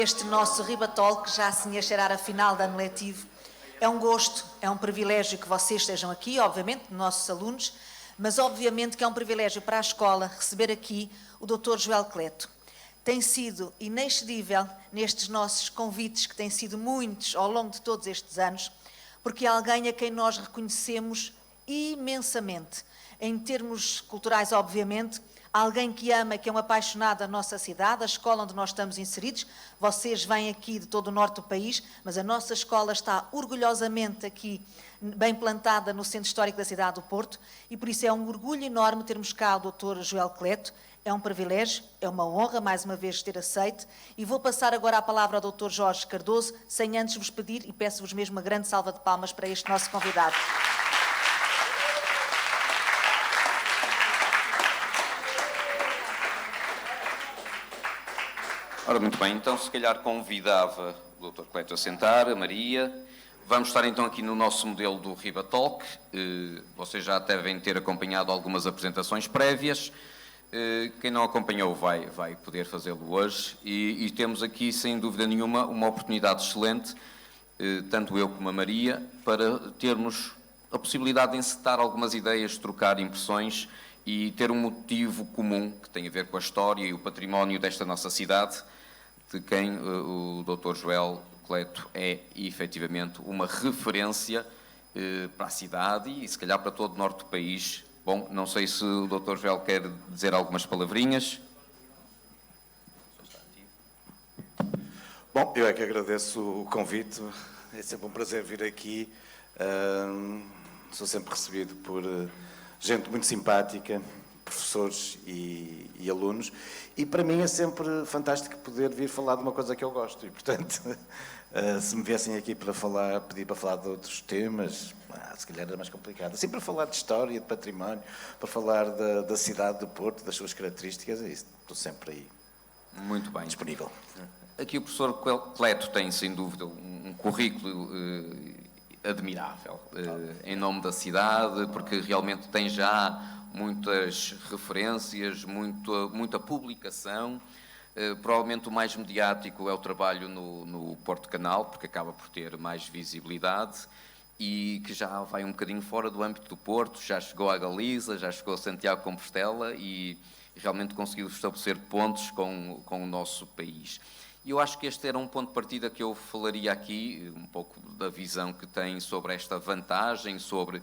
Este nosso Ribatol, que já assim a cheirar a final de ano letivo, é um gosto, é um privilégio que vocês estejam aqui, obviamente, nossos alunos, mas obviamente que é um privilégio para a escola receber aqui o Dr. Joel Cleto. Tem sido inexcedível nestes nossos convites, que têm sido muitos ao longo de todos estes anos, porque é alguém a quem nós reconhecemos imensamente, em termos culturais, obviamente, alguém que ama, que é um apaixonado da nossa cidade, a escola onde nós estamos inseridos. Vocês vêm aqui de todo o norte do país, mas a nossa escola está orgulhosamente aqui, bem plantada no centro histórico da cidade do Porto, e por isso é um orgulho enorme termos cá o Dr. Joel Cleto. É um privilégio, é uma honra, mais uma vez, ter aceito. E vou passar agora a palavra ao Dr. Jorge Cardoso, sem antes vos pedir, e peço-vos mesmo uma grande salva de palmas para este nosso convidado. Ora, muito bem, então se calhar convidava o Dr. Cleto a sentar, a Maria. Vamos estar então aqui no nosso modelo do Ribatalk. Vocês já devem ter acompanhado algumas apresentações prévias. Quem não acompanhou vai poder fazê-lo hoje. E temos aqui, sem dúvida nenhuma, uma oportunidade excelente, tanto eu como a Maria, para termos a possibilidade de encetar algumas ideias, trocar impressões e ter um motivo comum que tem a ver com a história e o património desta nossa cidade, de quem o Dr. Joel Cleto é efetivamente uma referência para a cidade e se calhar para todo o norte do país. Bom, não sei se o Dr. Joel quer dizer algumas palavrinhas. Bom, eu é que agradeço o convite, é sempre um prazer vir aqui. Sou sempre recebido por gente muito simpática, professores e alunos, e para mim é sempre fantástico poder vir falar de uma coisa que eu gosto, e portanto, se me viessem aqui para falar, pedir para falar de outros temas, se calhar era mais complicado. Assim, para falar de história, de património, para falar da cidade do Porto, das suas características, é isso, estou sempre aí. Muito bem. Disponível. Aqui o professor Cleto tem, sem dúvida, um currículo admirável em nome da cidade, porque realmente tem já muitas referências, muita publicação. Provavelmente o mais mediático é o trabalho no Porto Canal, porque acaba por ter mais visibilidade e que já vai um bocadinho fora do âmbito do Porto, já chegou à Galiza, já chegou a Santiago de Compostela e realmente conseguiu estabelecer pontos com o nosso país. E eu acho que este era um ponto de partida que eu falaria aqui, um pouco da visão que tem sobre esta vantagem, sobre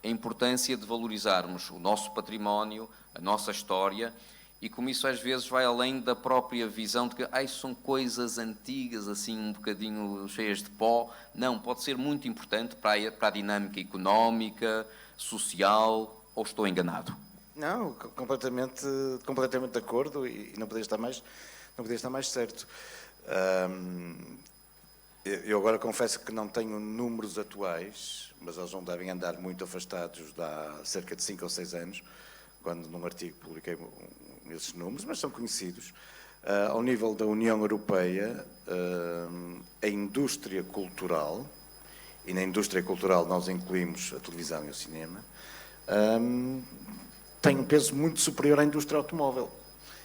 a importância de valorizarmos o nosso património, a nossa história, e como isso às vezes vai além da própria visão de que são coisas antigas, assim um bocadinho cheias de pó. Não, pode ser muito importante para a dinâmica económica, social, ou estou enganado? Não, completamente de acordo e não poderia estar mais certo. Eu agora confesso que não tenho números atuais, mas eles não devem andar muito afastados de há cerca de 5 ou 6 anos, quando num artigo publiquei esses números, mas são conhecidos. Ao nível da União Europeia, a indústria cultural, e na indústria cultural nós incluímos a televisão e o cinema, tem um peso muito superior à indústria automóvel.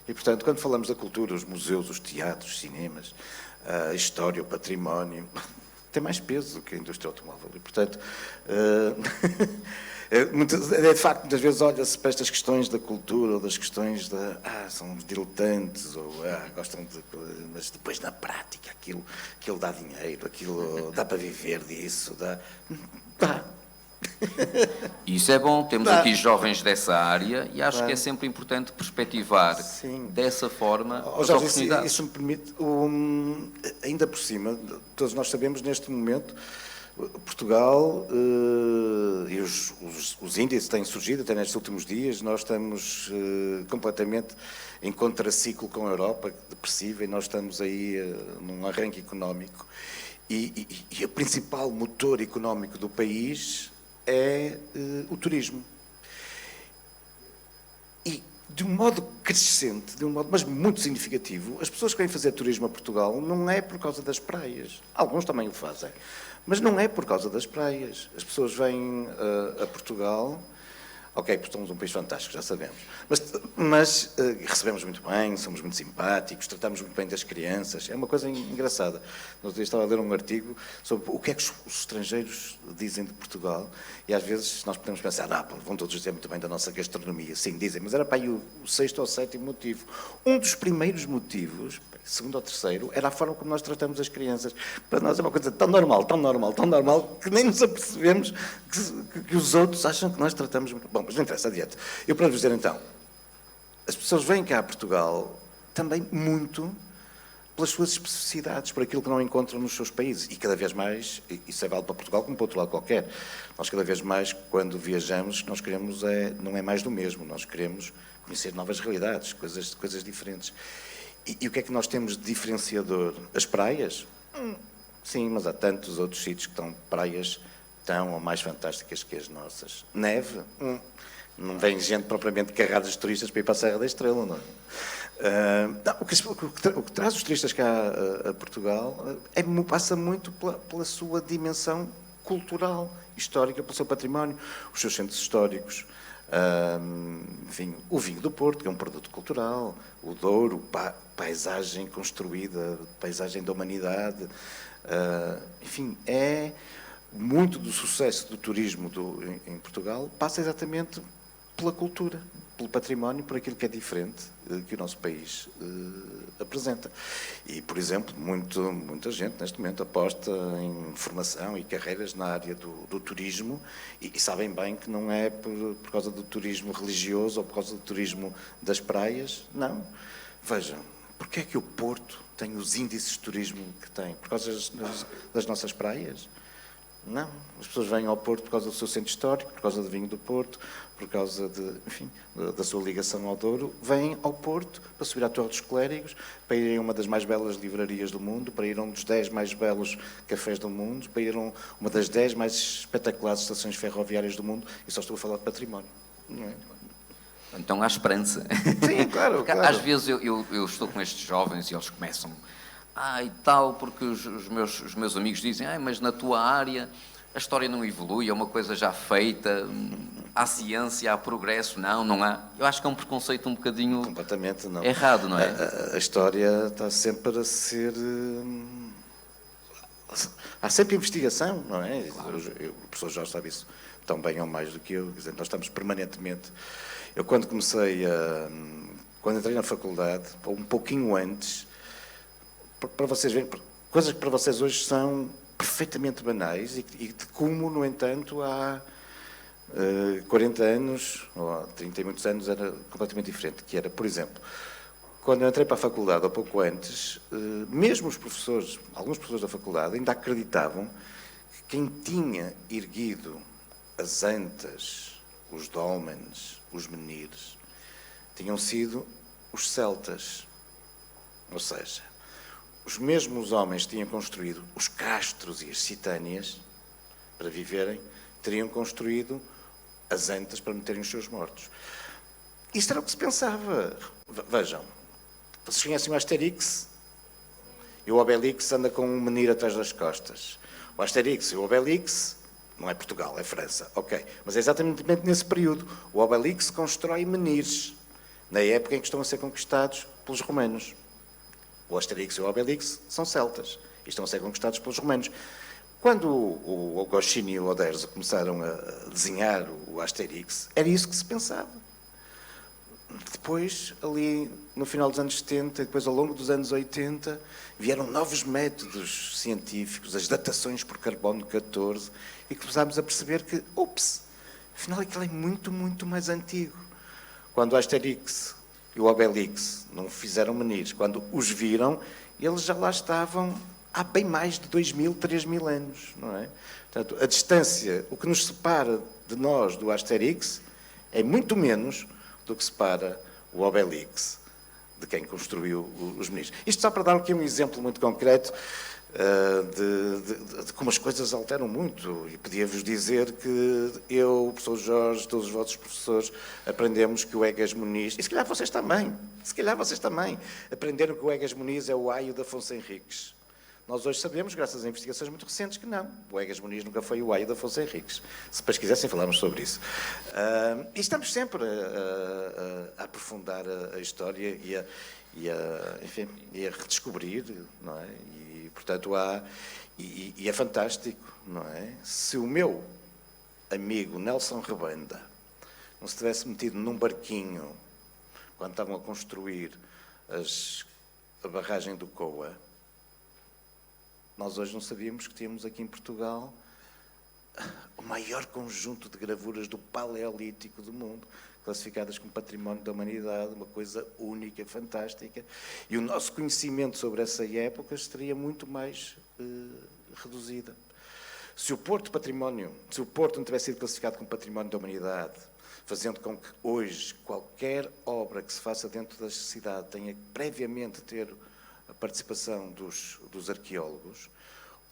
E, portanto, quando falamos da cultura, os museus, os teatros, os cinemas, a história, o património, tem mais peso do que a indústria automóvel. E, portanto, de facto, muitas vezes olha-se para estas questões da cultura ou das questões são diletantes, ou gostam de... Mas depois, na prática, aquilo dá dinheiro, aquilo dá para viver disso, dá. Isso é bom, temos aqui jovens dessa área e acho que é sempre importante perspectivar dessa forma as Jorge, oportunidades. Isso me permite, ainda por cima, todos nós sabemos neste momento, Portugal e os índices têm surgido até nestes últimos dias, nós estamos completamente em contraciclo com a Europa, depressiva, e nós estamos aí num arranque económico e o principal motor económico do país é o turismo. E de um modo crescente, mas muito significativo, as pessoas que vêm fazer turismo a Portugal não é por causa das praias. Alguns também o fazem, mas não é por causa das praias. As pessoas vêm a Portugal Ok, porque somos um país fantástico, já sabemos. Mas recebemos muito bem, somos muito simpáticos, tratamos muito bem das crianças. É uma coisa engraçada. No outro dia estava a ler um artigo sobre o que é que os estrangeiros dizem de Portugal e às vezes nós podemos pensar, vão todos dizer muito bem da nossa gastronomia. Sim, dizem, mas era para aí o sexto ou sétimo motivo. Um dos primeiros motivos, segundo ou terceiro, era a forma como nós tratamos as crianças. Para nós é uma coisa tão normal, que nem nos apercebemos que os outros acham que nós tratamos muito. Bom, mas não interessa, adiante. Eu para vos dizer então, as pessoas vêm cá a Portugal também muito pelas suas especificidades, por aquilo que não encontram nos seus países. E cada vez mais, isso é válido para Portugal como para outro lado qualquer, nós cada vez mais, quando viajamos, nós queremos não é mais do mesmo, nós queremos conhecer novas realidades, coisas diferentes. E o que é que nós temos de diferenciador? As praias? Sim, mas há tantos outros sítios que estão praias tão ou mais fantásticas que as nossas. Neve? Não vem gente propriamente carregada de turistas para ir para a Serra da Estrela, não é? O que traz os turistas cá a Portugal passa muito pela sua dimensão cultural, histórica, pelo seu património, os seus centros históricos. Enfim, o vinho do Porto, que é um produto cultural, o Douro, paisagem construída, paisagem da humanidade. Enfim, muito do sucesso do turismo em Portugal passa exatamente pela cultura, pelo património, por aquilo que é diferente que o nosso país apresenta. E, por exemplo, muita gente neste momento aposta em formação e carreiras na área do turismo e sabem bem que não é por causa do turismo religioso ou por causa do turismo das praias, não. Vejam, porque é que o Porto tem os índices de turismo que tem? Por causa das nossas praias? Não. As pessoas vêm ao Porto por causa do seu centro histórico, por causa do vinho do Porto, por causa da sua ligação ao Douro. Vêm ao Porto para subir à Torre dos Clérigos, para irem a uma das mais belas livrarias do mundo, para ir a um dos 10 mais belos cafés do mundo, para ir a uma das 10 mais espetaculares estações ferroviárias do mundo. E só estou a falar de património. Não é? Então há esperança. Sim, claro. Às vezes eu estou com estes jovens e eles começam... e tal, porque os meus amigos dizem, mas na tua área a história não evolui, é uma coisa já feita, há ciência, há progresso. Não há. Eu acho que é um preconceito um bocadinho completamente não. Errado, não é? A história está sempre a ser... Há sempre investigação, não é? Claro. O professor Jorge sabe isso tão bem ou mais do que eu. Quer dizer, nós estamos permanentemente... Eu quando entrei na faculdade, ou um pouquinho antes... Para vocês verem, coisas que para vocês hoje são perfeitamente banais e de como, no entanto, há 40 anos, ou há 30 e muitos anos, era completamente diferente. Que era, por exemplo, quando eu entrei para a faculdade, ou pouco antes, mesmo os professores, alguns professores da faculdade, ainda acreditavam que quem tinha erguido as antas, os dólmenes, os menires, tinham sido os celtas. Ou seja, os mesmos homens que tinham construído os castros e as citâneas para viverem, teriam construído as antas para meterem os seus mortos. Isto era o que se pensava. Vejam, vocês conhecem o Asterix? E o Obelix anda com um menino atrás das costas. O Asterix e o Obelix, não é Portugal, é França, ok. Mas é exatamente nesse período. O Obelix constrói menires, na época em que estão a ser conquistados pelos romanos. O Asterix e o Obelix são celtas e estão a ser conquistados pelos romanos. Quando o Goscinny e o Oderzo começaram a desenhar o Asterix, era isso que se pensava. Depois, ali no final dos anos 70 e depois ao longo dos anos 80, vieram novos métodos científicos, as datações por carbono 14, e começámos a perceber que, afinal aquilo é muito, muito mais antigo. Quando o Asterix e o Obelix não fizeram menires, quando os viram, eles já lá estavam há bem mais de 2.000, 3.000 anos, não é? Portanto, a distância, o que nos separa de nós do Asterix, é muito menos do que separa o Obelix de quem construiu os menires. Isto só para dar aqui um exemplo muito concreto de como as coisas alteram muito. E podia-vos dizer que eu, o professor Jorge, todos os vossos professores, aprendemos que o Egas Muniz, e se calhar vocês também, aprenderam que o Egas Muniz é o aio de Afonso Henriques. Nós hoje sabemos, graças a investigações muito recentes, que não. O Egas Muniz nunca foi o Aio da Afonso Henriques. Se depois quisessem, falarmos sobre isso. E estamos sempre a aprofundar a história enfim, e a redescobrir, não é? E, portanto, e é fantástico, não é? Se o meu amigo Nelson Rebenda não se tivesse metido num barquinho quando estavam a construir a barragem do Coa, nós hoje não sabíamos que tínhamos aqui em Portugal o maior conjunto de gravuras do Paleolítico do mundo, classificadas como Património da Humanidade, uma coisa única, fantástica, e o nosso conhecimento sobre essa época estaria muito mais reduzida. Se o Porto não tivesse sido classificado como Património da Humanidade, fazendo com que hoje qualquer obra que se faça dentro da cidade tenha que previamente ter a participação dos arqueólogos,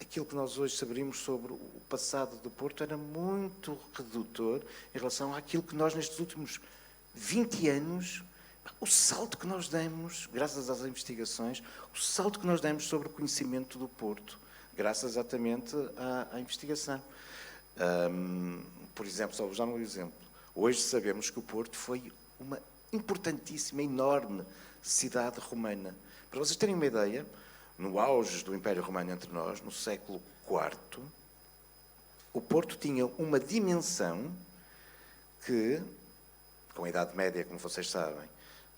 aquilo que nós hoje saberíamos sobre o passado do Porto era muito redutor em relação àquilo que nós, nestes últimos 20 anos, o salto que nós demos, graças às investigações, o salto que nós demos sobre o conhecimento do Porto, graças exatamente à investigação. Por exemplo, só vos dar um exemplo. Hoje sabemos que o Porto foi uma importantíssima, enorme cidade romana. Para vocês terem uma ideia, no auge do Império Romano entre nós, no século IV, o Porto tinha uma dimensão que, com a Idade Média, como vocês sabem,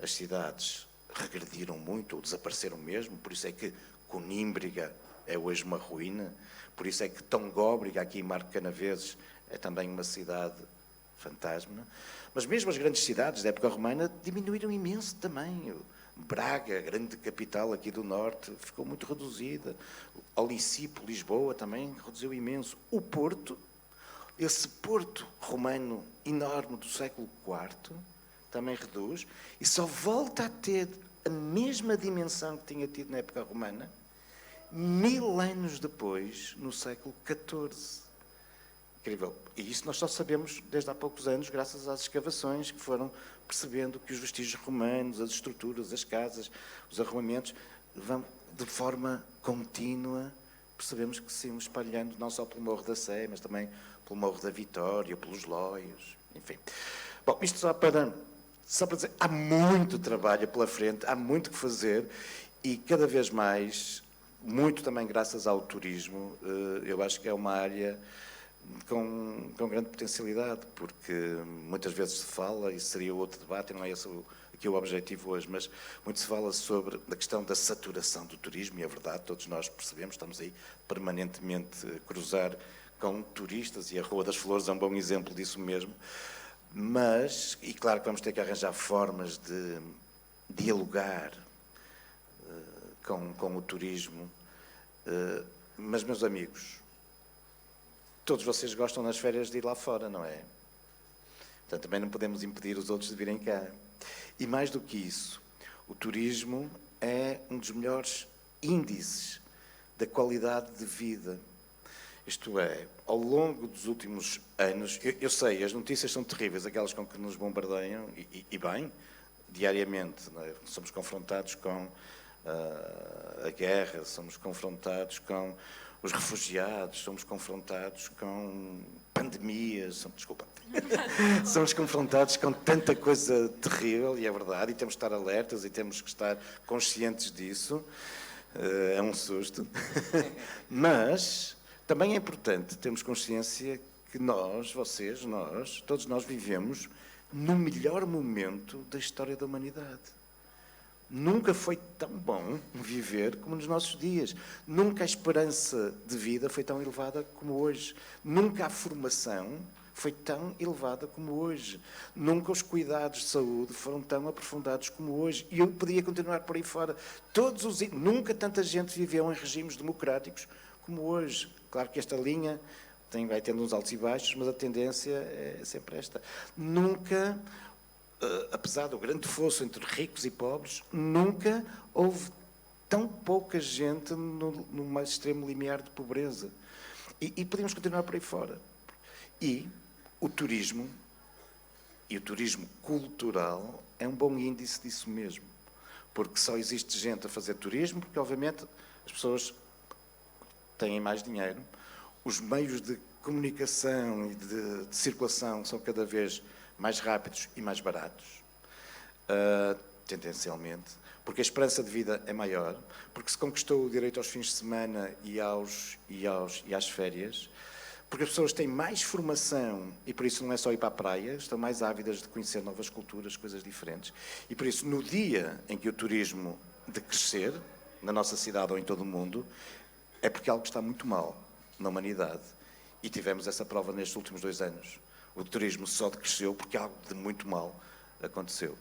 as cidades regrediram muito, ou desapareceram mesmo, por isso é que Conímbriga é hoje uma ruína, por isso é que Tongóbriga, aqui em Marco Canaveses, é também uma cidade fantasma. Mas mesmo as grandes cidades da época romana diminuíram imenso também. Braga, a grande capital aqui do norte, ficou muito reduzida. Olicipo, Lisboa, também reduziu imenso. O Porto, esse Porto romano enorme do século IV, também reduz, e só volta a ter a mesma dimensão que tinha tido na época romana 1000 anos depois, no século XIV. Incrível. E isso nós só sabemos desde há poucos anos, graças às escavações que foram percebendo que os vestígios romanos, as estruturas, as casas, os arrumamentos, vão de forma contínua, percebemos que se iam espalhando não só pelo Morro da Sé, mas também pelo Morro da Vitória, pelos Lóios, enfim. Bom, isto só para dizer, há muito trabalho pela frente, há muito que fazer e cada vez mais, muito também graças ao turismo, eu acho que é uma área com grande potencialidade, porque muitas vezes se fala, e seria outro debate, e não é esse aqui o objetivo hoje, mas muito se fala sobre a questão da saturação do turismo, e é verdade, todos nós percebemos, estamos aí permanentemente a cruzar com turistas, e a Rua das Flores é um bom exemplo disso mesmo, mas, e claro que vamos ter que arranjar formas de dialogar com o turismo, mas, meus amigos, todos vocês gostam nas férias de ir lá fora, não é? Portanto, também não podemos impedir os outros de virem cá. E mais do que isso, o turismo é um dos melhores índices da qualidade de vida. Isto é, ao longo dos últimos anos, eu sei, as notícias são terríveis, aquelas com que nos bombardeiam, e bem, diariamente, não é? Somos confrontados com a guerra, somos confrontados com os refugiados, somos confrontados com pandemias, somos confrontados com tanta coisa terrível, e é verdade, e temos que estar alertas e temos que estar conscientes disso, é um susto, mas também é importante termos consciência que nós, vocês, nós, todos nós vivemos no melhor momento da história da humanidade. Nunca foi tão bom viver como nos nossos dias. Nunca a esperança de vida foi tão elevada como hoje. Nunca a formação foi tão elevada como hoje. Nunca os cuidados de saúde foram tão aprofundados como hoje. E eu podia continuar por aí fora. Nunca tanta gente viveu em regimes democráticos como hoje. Claro que esta linha vai tendo uns altos e baixos, mas a tendência é sempre esta. Nunca, apesar do grande fosso entre ricos e pobres, nunca houve tão pouca gente no mais extremo limiar de pobreza. E podemos continuar por aí fora. E o turismo cultural é um bom índice disso mesmo. Porque só existe gente a fazer turismo, porque obviamente as pessoas têm mais dinheiro, os meios de comunicação e de circulação são cada vez mais rápidos e mais baratos, tendencialmente, porque a esperança de vida é maior, porque se conquistou o direito aos fins de semana e às férias, porque as pessoas têm mais formação e por isso não é só ir para a praia, estão mais ávidas de conhecer novas culturas, coisas diferentes. E por isso, no dia em que o turismo decrescer, na nossa cidade ou em todo o mundo, é porque algo está muito mal na humanidade. E tivemos essa prova nestes últimos 2 anos. O turismo só decresceu porque algo de muito mal aconteceu.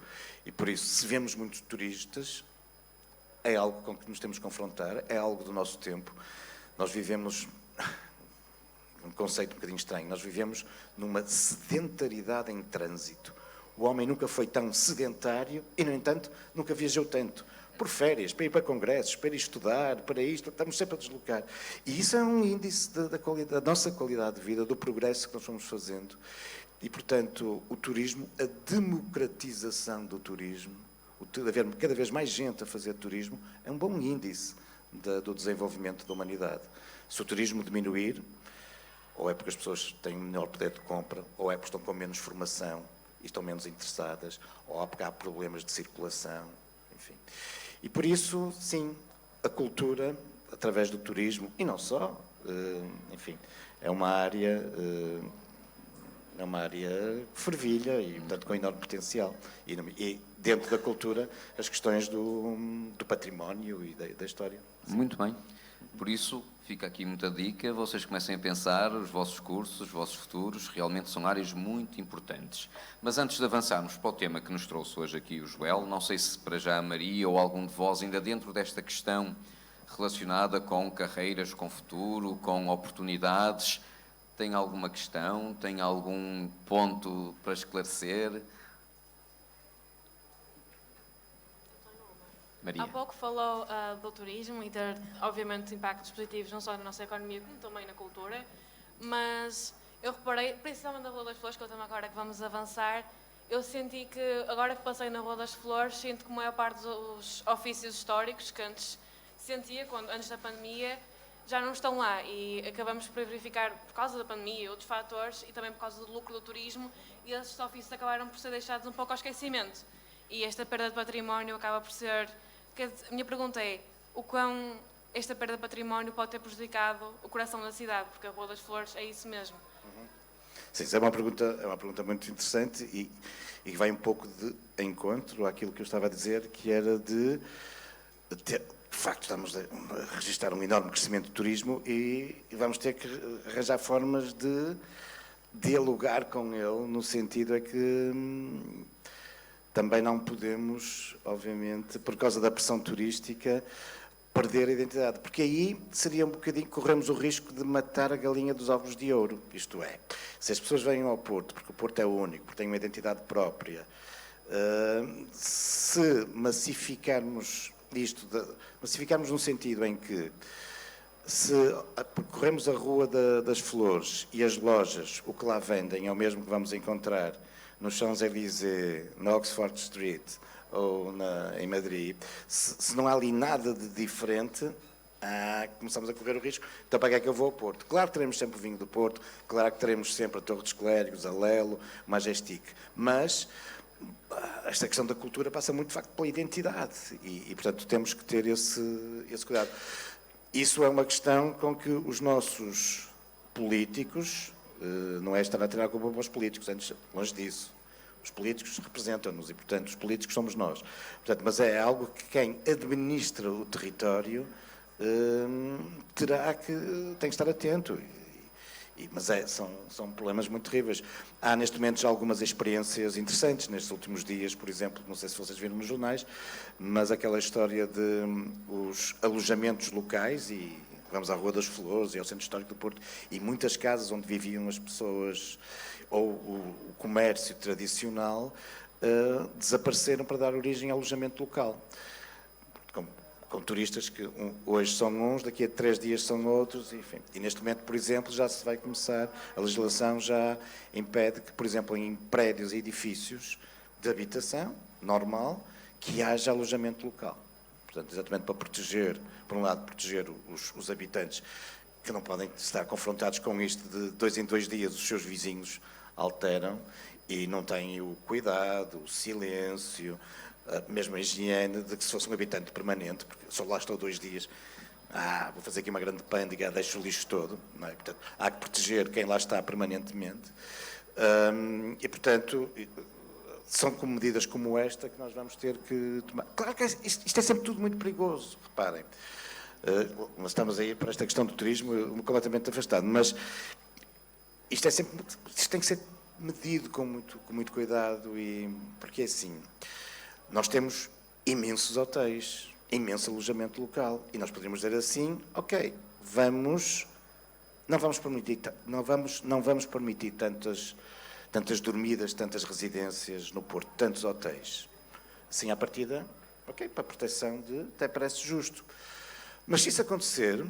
E por isso, se vemos muitos turistas, é algo com que nos temos que confrontar, é algo do nosso tempo. Nós vivemos... um conceito um bocadinho estranho. Nós vivemos numa sedentaridade em trânsito. O homem nunca foi tão sedentário e, no entanto, nunca viajou tanto. Por férias, para ir para congressos, para ir estudar, para isto, estamos sempre a deslocar. E isso é um índice da nossa qualidade de vida, do progresso que nós fomos fazendo. E, portanto, o turismo, a democratização do turismo, haver cada vez mais gente a fazer turismo, é um bom índice do desenvolvimento da humanidade. Se o turismo diminuir, ou é porque as pessoas têm menor poder de compra, ou é porque estão com menos formação e estão menos interessadas, ou há porque há problemas de circulação, enfim. E por isso, sim, a cultura, através do turismo, e não só, enfim, é uma área que fervilha e, portanto, com enorme potencial. E dentro da cultura, as questões do património e da história. Sim. Muito bem. Por isso, fica aqui muita dica, vocês comecem a pensar os vossos cursos, os vossos futuros, realmente são áreas muito importantes. Mas antes de avançarmos para o tema que nos trouxe hoje aqui o Joel, não sei se para já a Maria ou algum de vós, ainda dentro desta questão relacionada com carreiras, com futuro, com oportunidades, tem alguma questão, tem algum ponto para esclarecer? Maria. Há pouco falou do turismo e ter, obviamente, impactos positivos não só na nossa economia, como também na cultura, mas eu reparei, principalmente na Rua das Flores, que é o tema agora que vamos avançar, eu senti que, agora que passei na Rua das Flores, sinto que a maior parte dos ofícios históricos que antes sentia, antes da pandemia, já não estão lá e acabamos por verificar, por causa da pandemia e outros fatores, e também por causa do lucro do turismo, e esses ofícios acabaram por ser deixados um pouco ao esquecimento. E esta perda de património acaba por ser... A minha pergunta é, o quão esta perda de património pode ter prejudicado o coração da cidade? Porque a Rua das Flores é isso mesmo. Sim, isso é uma pergunta muito interessante e vai um pouco de encontro àquilo que eu estava a dizer, que era de facto, estamos a registrar um enorme crescimento do turismo e vamos ter que arranjar formas de dialogar com ele, no sentido é que também não podemos, obviamente, por causa da pressão turística, perder a identidade. Porque aí seria um bocadinho, corremos o risco de matar a galinha dos ovos de ouro. Isto é, se as pessoas vêm ao Porto, porque o Porto é único, porque tem uma identidade própria, se massificarmos isto, massificarmos no sentido em que se percorremos a Rua das Flores e as lojas, o que lá vendem é o mesmo que vamos encontrar nos Champs-Élysées, na Oxford Street ou em Madrid, se não há ali nada de diferente, começamos a correr o risco, então para que é que eu vou ao Porto? Claro que teremos sempre o vinho do Porto, claro que teremos sempre a Torre dos Clérigos, a Lelo, o Majestic, mas esta questão da cultura passa muito, de facto, pela identidade e portanto, temos que ter esse cuidado. Isso é uma questão com que os nossos políticos, não é estar a tirar a culpa para os políticos, antes, longe disso. Os políticos representam-nos e, portanto, os políticos somos nós. Portanto, mas é algo que quem administra o território tem que estar atento. Mas são problemas muito terríveis. Há, neste momento, já algumas experiências interessantes. Nestes últimos dias, por exemplo, não sei se vocês viram nos jornais, mas aquela história de os alojamentos locais, e vamos à Rua das Flores e ao Centro Histórico do Porto, e muitas casas onde viviam as pessoas, ou o comércio tradicional, desapareceram para dar origem a alojamento local. Com turistas que hoje são uns, daqui a 3 dias são outros, enfim. E neste momento, por exemplo, já se vai começar, a legislação já impede que, por exemplo, em prédios e edifícios de habitação, normal, que haja alojamento local. Portanto, exatamente para proteger, por um lado, proteger os habitantes que não podem estar confrontados com isto de 2 em 2 dias, os seus vizinhos alteram e não têm o cuidado, o silêncio, mesmo a higiene de que se fosse um habitante permanente, porque só lá estou 2 dias, vou fazer aqui uma grande pândega, deixo o lixo todo, não é? Portanto, há que proteger quem lá está permanentemente. E, portanto, são com medidas como esta que nós vamos ter que tomar. Claro que isto é sempre tudo muito perigoso, reparem. Nós estamos aí para esta questão do turismo completamente afastado, mas isto tem que ser medido com muito cuidado, porque é assim, nós temos imensos hotéis, imenso alojamento local, e nós poderíamos dizer assim, ok, não vamos permitir tantas dormidas, tantas residências no Porto, tantos hotéis. Assim, à partida, ok, para a proteção até parece justo. Mas se isso acontecer,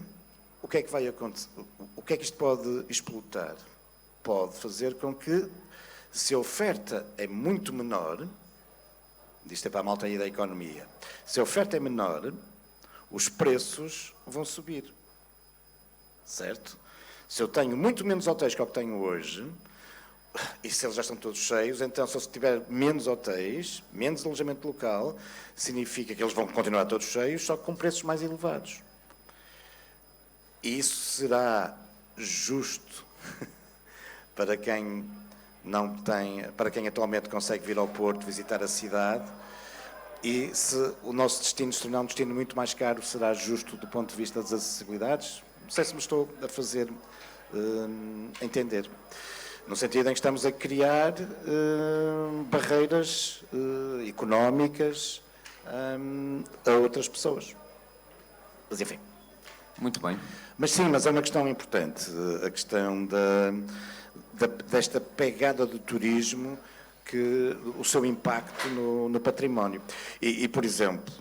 o que é que vai acontecer? O que é que isto pode explotar? Pode fazer com que, se a oferta é muito menor, isto é para a malta aí da economia, se a oferta é menor, os preços vão subir. Certo? Se eu tenho muito menos hotéis que o que tenho hoje, e se eles já estão todos cheios, então se eu tiver menos hotéis, menos alojamento local, significa que eles vão continuar todos cheios, só que com preços mais elevados. E isso será justo para quem atualmente consegue vir ao Porto, visitar a cidade, e se o nosso destino se tornar um destino muito mais caro, será justo do ponto de vista das acessibilidades? Não sei se me estou a fazer entender. No sentido em que estamos a criar barreiras económicas a outras pessoas. Mas enfim. Muito bem. Mas sim, mas é uma questão importante, a questão desta pegada do turismo, o seu impacto no património. E, por exemplo,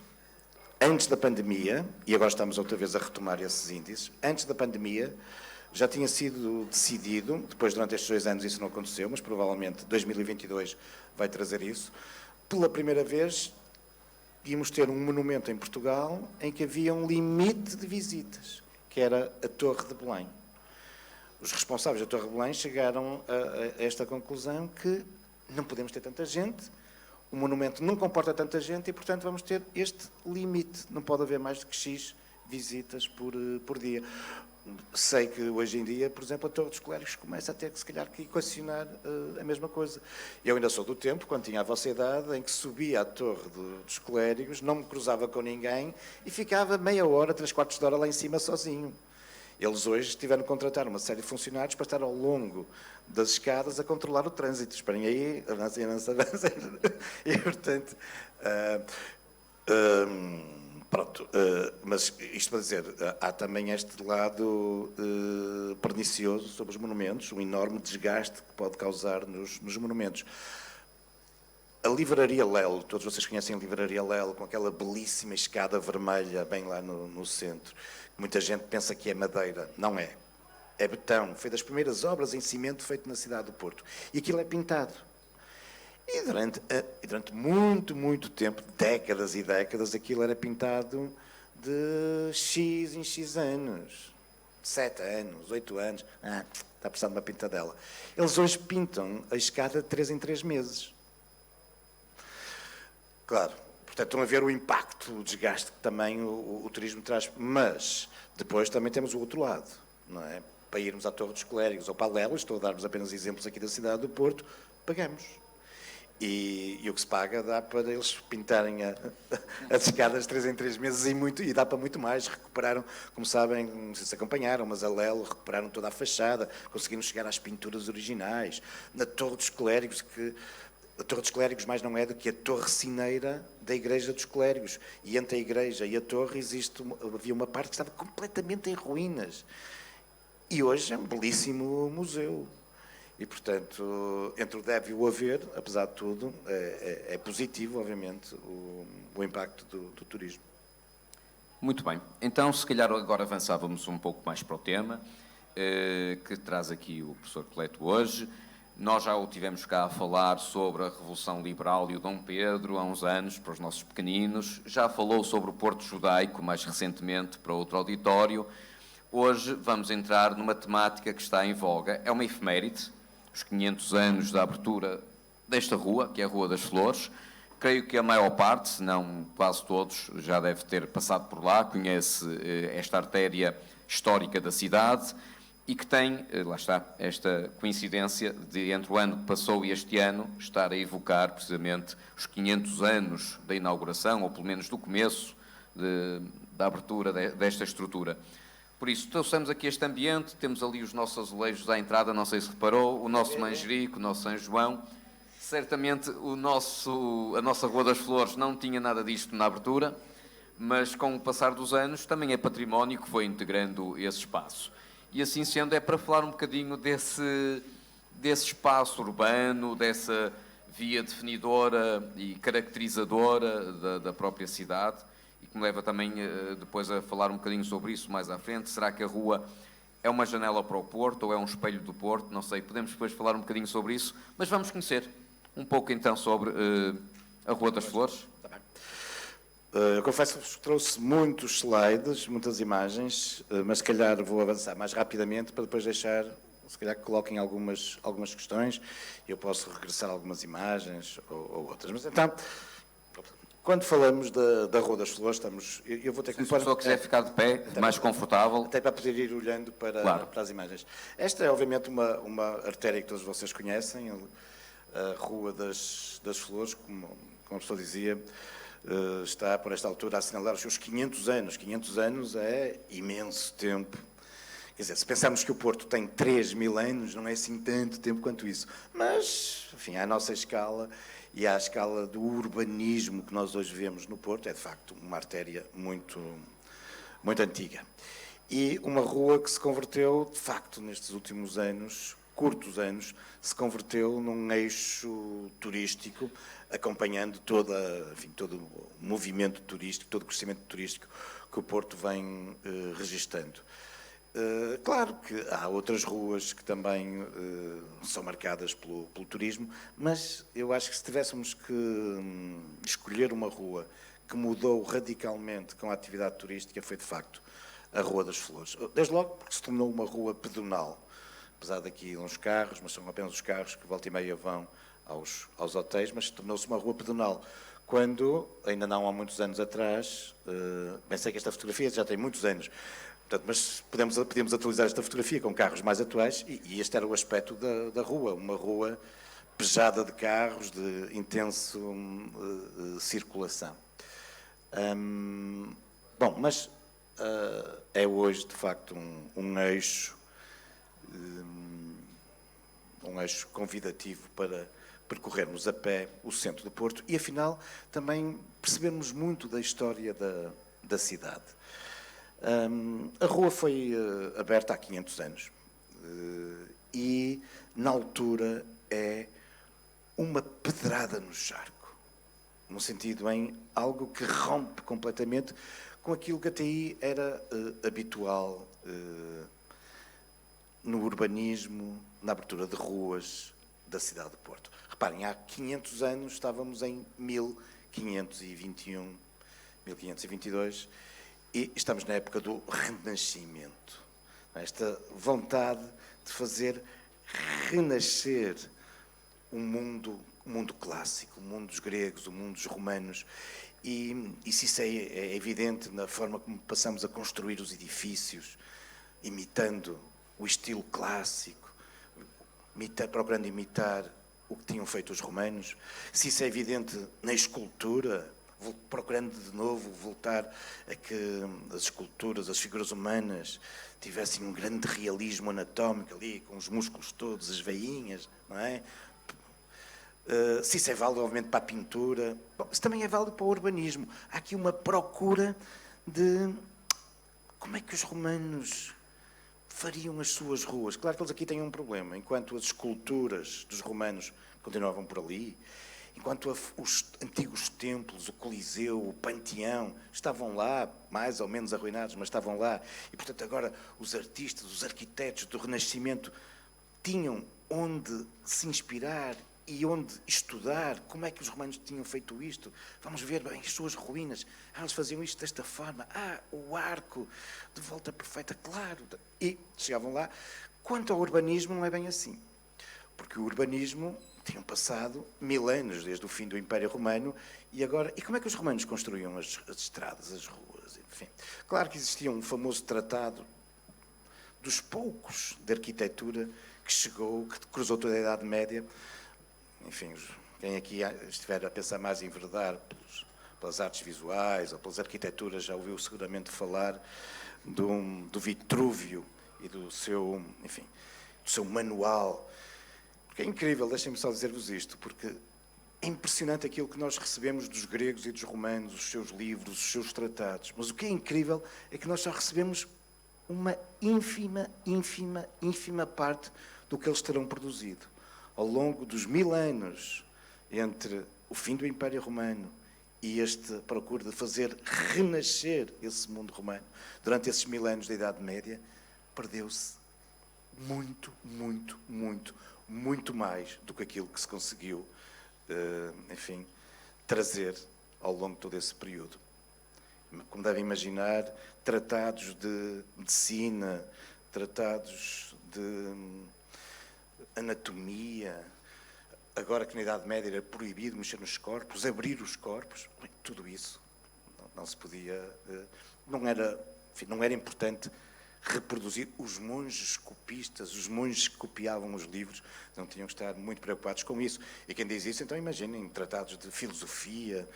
antes da pandemia, e agora estamos outra vez a retomar esses índices, antes da pandemia já tinha sido decidido, depois durante estes 2 anos isso não aconteceu, mas provavelmente 2022 vai trazer isso, pela primeira vez íamos ter um monumento em Portugal em que havia um limite de visitas, que era a Torre de Belém. Os responsáveis da Torre de Belém chegaram a esta conclusão que não podemos ter tanta gente, o monumento não comporta tanta gente e, portanto, vamos ter este limite. Não pode haver mais do que X visitas por dia. Sei que hoje em dia, por exemplo, a Torre dos Clérigos começa a ter que, se calhar, que equacionar a mesma coisa. Eu ainda sou do tempo, quando tinha a vossa idade, em que subia à Torre dos Clérigos, não me cruzava com ninguém e ficava meia hora, 3/4 de hora lá em cima sozinho. Eles hoje tiveram que contratar uma série de funcionários para estar ao longo das escadas a controlar o trânsito. Esperem aí, avancem. E, portanto, pronto. Mas isto para dizer, há também este lado pernicioso sobre os monumentos, um enorme desgaste que pode causar nos monumentos. A Livraria Lelo, todos vocês conhecem a Livraria Lelo, com aquela belíssima escada vermelha bem lá no centro. Muita gente pensa que é madeira. Não é. É betão. Foi das primeiras obras em cimento feito na cidade do Porto. E aquilo é pintado. E durante muito tempo, décadas e décadas, aquilo era pintado de X em X anos. 7 anos, 8 anos. Está precisando de uma pintadela. Eles hoje pintam a escada de 3 em 3 meses. Claro, portanto, estão a ver o impacto, o desgaste que também o turismo traz, mas depois também temos o outro lado, não é? Para irmos à Torre dos Clérigos ou para a Lelo, estou a dar-vos apenas exemplos aqui da cidade do Porto, pagamos. E o que se paga dá para eles pintarem as escadas 3 em 3 meses e dá para muito mais. Recuperaram, como sabem, não sei se acompanharam, mas a Lelo recuperaram toda a fachada, conseguiram chegar às pinturas originais. Na Torre dos Clérigos, a Torre dos Clérigos mais não é do que a torre cineira da Igreja dos Clérigos. E entre a igreja e a torre havia uma parte que estava completamente em ruínas. E hoje é um belíssimo museu. E, portanto, entre o deve e o haver, apesar de tudo, é positivo, obviamente, o impacto do turismo. Muito bem. Então, se calhar agora avançávamos um pouco mais para o tema que traz aqui o professor Cleto hoje. Nós já o tivemos cá a falar sobre a Revolução Liberal e o Dom Pedro há uns anos, para os nossos pequeninos. Já falou sobre o Porto Judaico, mais recentemente, para outro auditório. Hoje vamos entrar numa temática que está em voga. É uma efeméride, os 500 anos da abertura desta rua, que é a Rua das Flores. Creio que a maior parte, se não quase todos, já deve ter passado por lá, conhece esta artéria histórica da cidade e que tem, lá está, esta coincidência de entre o ano que passou e este ano estar a evocar precisamente os 500 anos da inauguração, ou pelo menos do começo da abertura desta estrutura. Por isso, trouxemos aqui este ambiente, temos ali os nossos azulejos à entrada, não sei se reparou, o nosso manjerico, o nosso São João. Certamente a nossa Rua das Flores não tinha nada disto na abertura, mas com o passar dos anos também é património que foi integrando esse espaço. E assim sendo, é para falar um bocadinho desse espaço urbano, dessa via definidora e caracterizadora da própria cidade, e que me leva também depois a falar um bocadinho sobre isso mais à frente. Será que a rua é uma janela para o Porto ou é um espelho do Porto? Não sei, podemos depois falar um bocadinho sobre isso, mas vamos conhecer um pouco então sobre a Rua das Flores. Eu confesso que trouxe muitos slides, muitas imagens, mas se calhar vou avançar mais rapidamente para depois deixar, se calhar que coloquem algumas questões e eu posso regressar a algumas imagens ou outras. Mas então, quando falamos da Rua das Flores, eu vou ter que... Se a pessoa quiser ficar de pé, mais confortável. Até para poder ir olhando para as imagens. Esta é, obviamente, uma artéria que todos vocês conhecem, a Rua das Flores, como a pessoa dizia, está, por esta altura, a assinalar os seus 500 anos. 500 anos é imenso tempo. Quer dizer, se pensarmos que o Porto tem 3.000 anos, não é assim tanto tempo quanto isso. Mas, enfim, à nossa escala e à escala do urbanismo que nós hoje vemos no Porto, é de facto uma artéria muito, muito antiga. E uma rua que se converteu, de facto, nestes últimos anos, curtos anos, se converteu num eixo turístico, acompanhando todo o movimento turístico, todo o crescimento turístico que o Porto vem registando. Claro que há outras ruas que também são marcadas pelo turismo, mas eu acho que se tivéssemos que escolher uma rua que mudou radicalmente com a atividade turística, foi de facto a Rua das Flores. Desde logo porque se tornou uma rua pedonal, apesar daqui uns carros, mas são apenas os carros que volta e meia vão aos hotéis, mas tornou-se uma rua pedonal. Quando, ainda não há muitos anos atrás, pensei que esta fotografia já tem muitos anos, portanto, mas podemos atualizar esta fotografia com carros mais atuais e este era o aspecto da rua, uma rua pejada de carros, de intenso circulação. Bom, mas é hoje, de facto, um eixo convidativo para percorrermos a pé o centro do Porto e, afinal, também percebermmos muito da história da cidade. A rua foi aberta há 500 anos e, na altura, é uma pedrada no charco, no sentido em algo que rompe completamente com aquilo que até aí era habitual no urbanismo, na abertura de ruas da cidade de Porto. Reparem, há 500 anos estávamos em 1521, 1522 e estamos na época do Renascimento. Esta vontade de fazer renascer o mundo clássico, o mundo dos gregos, o mundo dos romanos. E isso é evidente na forma como passamos a construir os edifícios, imitando o estilo clássico, procurando imitar o que tinham feito os romanos. Se isso é evidente na escultura, procurando de novo voltar a que as esculturas, as figuras humanas, tivessem um grande realismo anatómico ali, com os músculos todos, as veinhas, não é? Se isso é válido, obviamente, para a pintura, bom, isso também é válido para o urbanismo. Há aqui uma procura de como é que os romanos fariam as suas ruas. Claro que eles aqui têm um problema. Enquanto as esculturas dos romanos continuavam por ali, enquanto os antigos templos, o Coliseu, o Panteão, estavam lá, mais ou menos arruinados, mas estavam lá. E, portanto, agora os artistas, os arquitetos do Renascimento tinham onde se inspirar e onde estudar como é que os romanos tinham feito isto. Vamos ver bem as suas ruínas. Eles faziam isto desta forma. O arco de volta perfeita, claro. E chegavam lá. Quanto ao urbanismo, não é bem assim. Porque o urbanismo tinha passado 1000 anos desde o fim do Império Romano e como é que os romanos construíam as estradas, as ruas, enfim. Claro que existia um famoso tratado dos poucos de arquitetura que chegou, que cruzou toda a Idade Média. Enfim, quem aqui estiver a pensar mais em enverdar pelas artes visuais ou pelas arquiteturas já ouviu seguramente falar do Vitrúvio e do seu manual. Porque é incrível, deixem-me só dizer-vos isto, porque é impressionante aquilo que nós recebemos dos gregos e dos romanos, os seus livros, os seus tratados. Mas o que é incrível é que nós só recebemos uma ínfima parte do que eles terão produzido. Ao longo dos 1000 anos entre o fim do Império Romano e esta procura de fazer renascer esse mundo romano, durante esses 1000 anos da Idade Média, perdeu-se muito mais do que aquilo que se conseguiu, trazer ao longo de todo esse período. Como devem imaginar, tratados de medicina, tratados de anatomia, agora que na Idade Média era proibido mexer nos corpos, abrir os corpos, tudo isso não se podia, não era importante reproduzir. Os monges copistas, os monges que copiavam os livros, não tinham que estar muito preocupados com isso. E quem diz isso, então imaginem tratados de filosofia,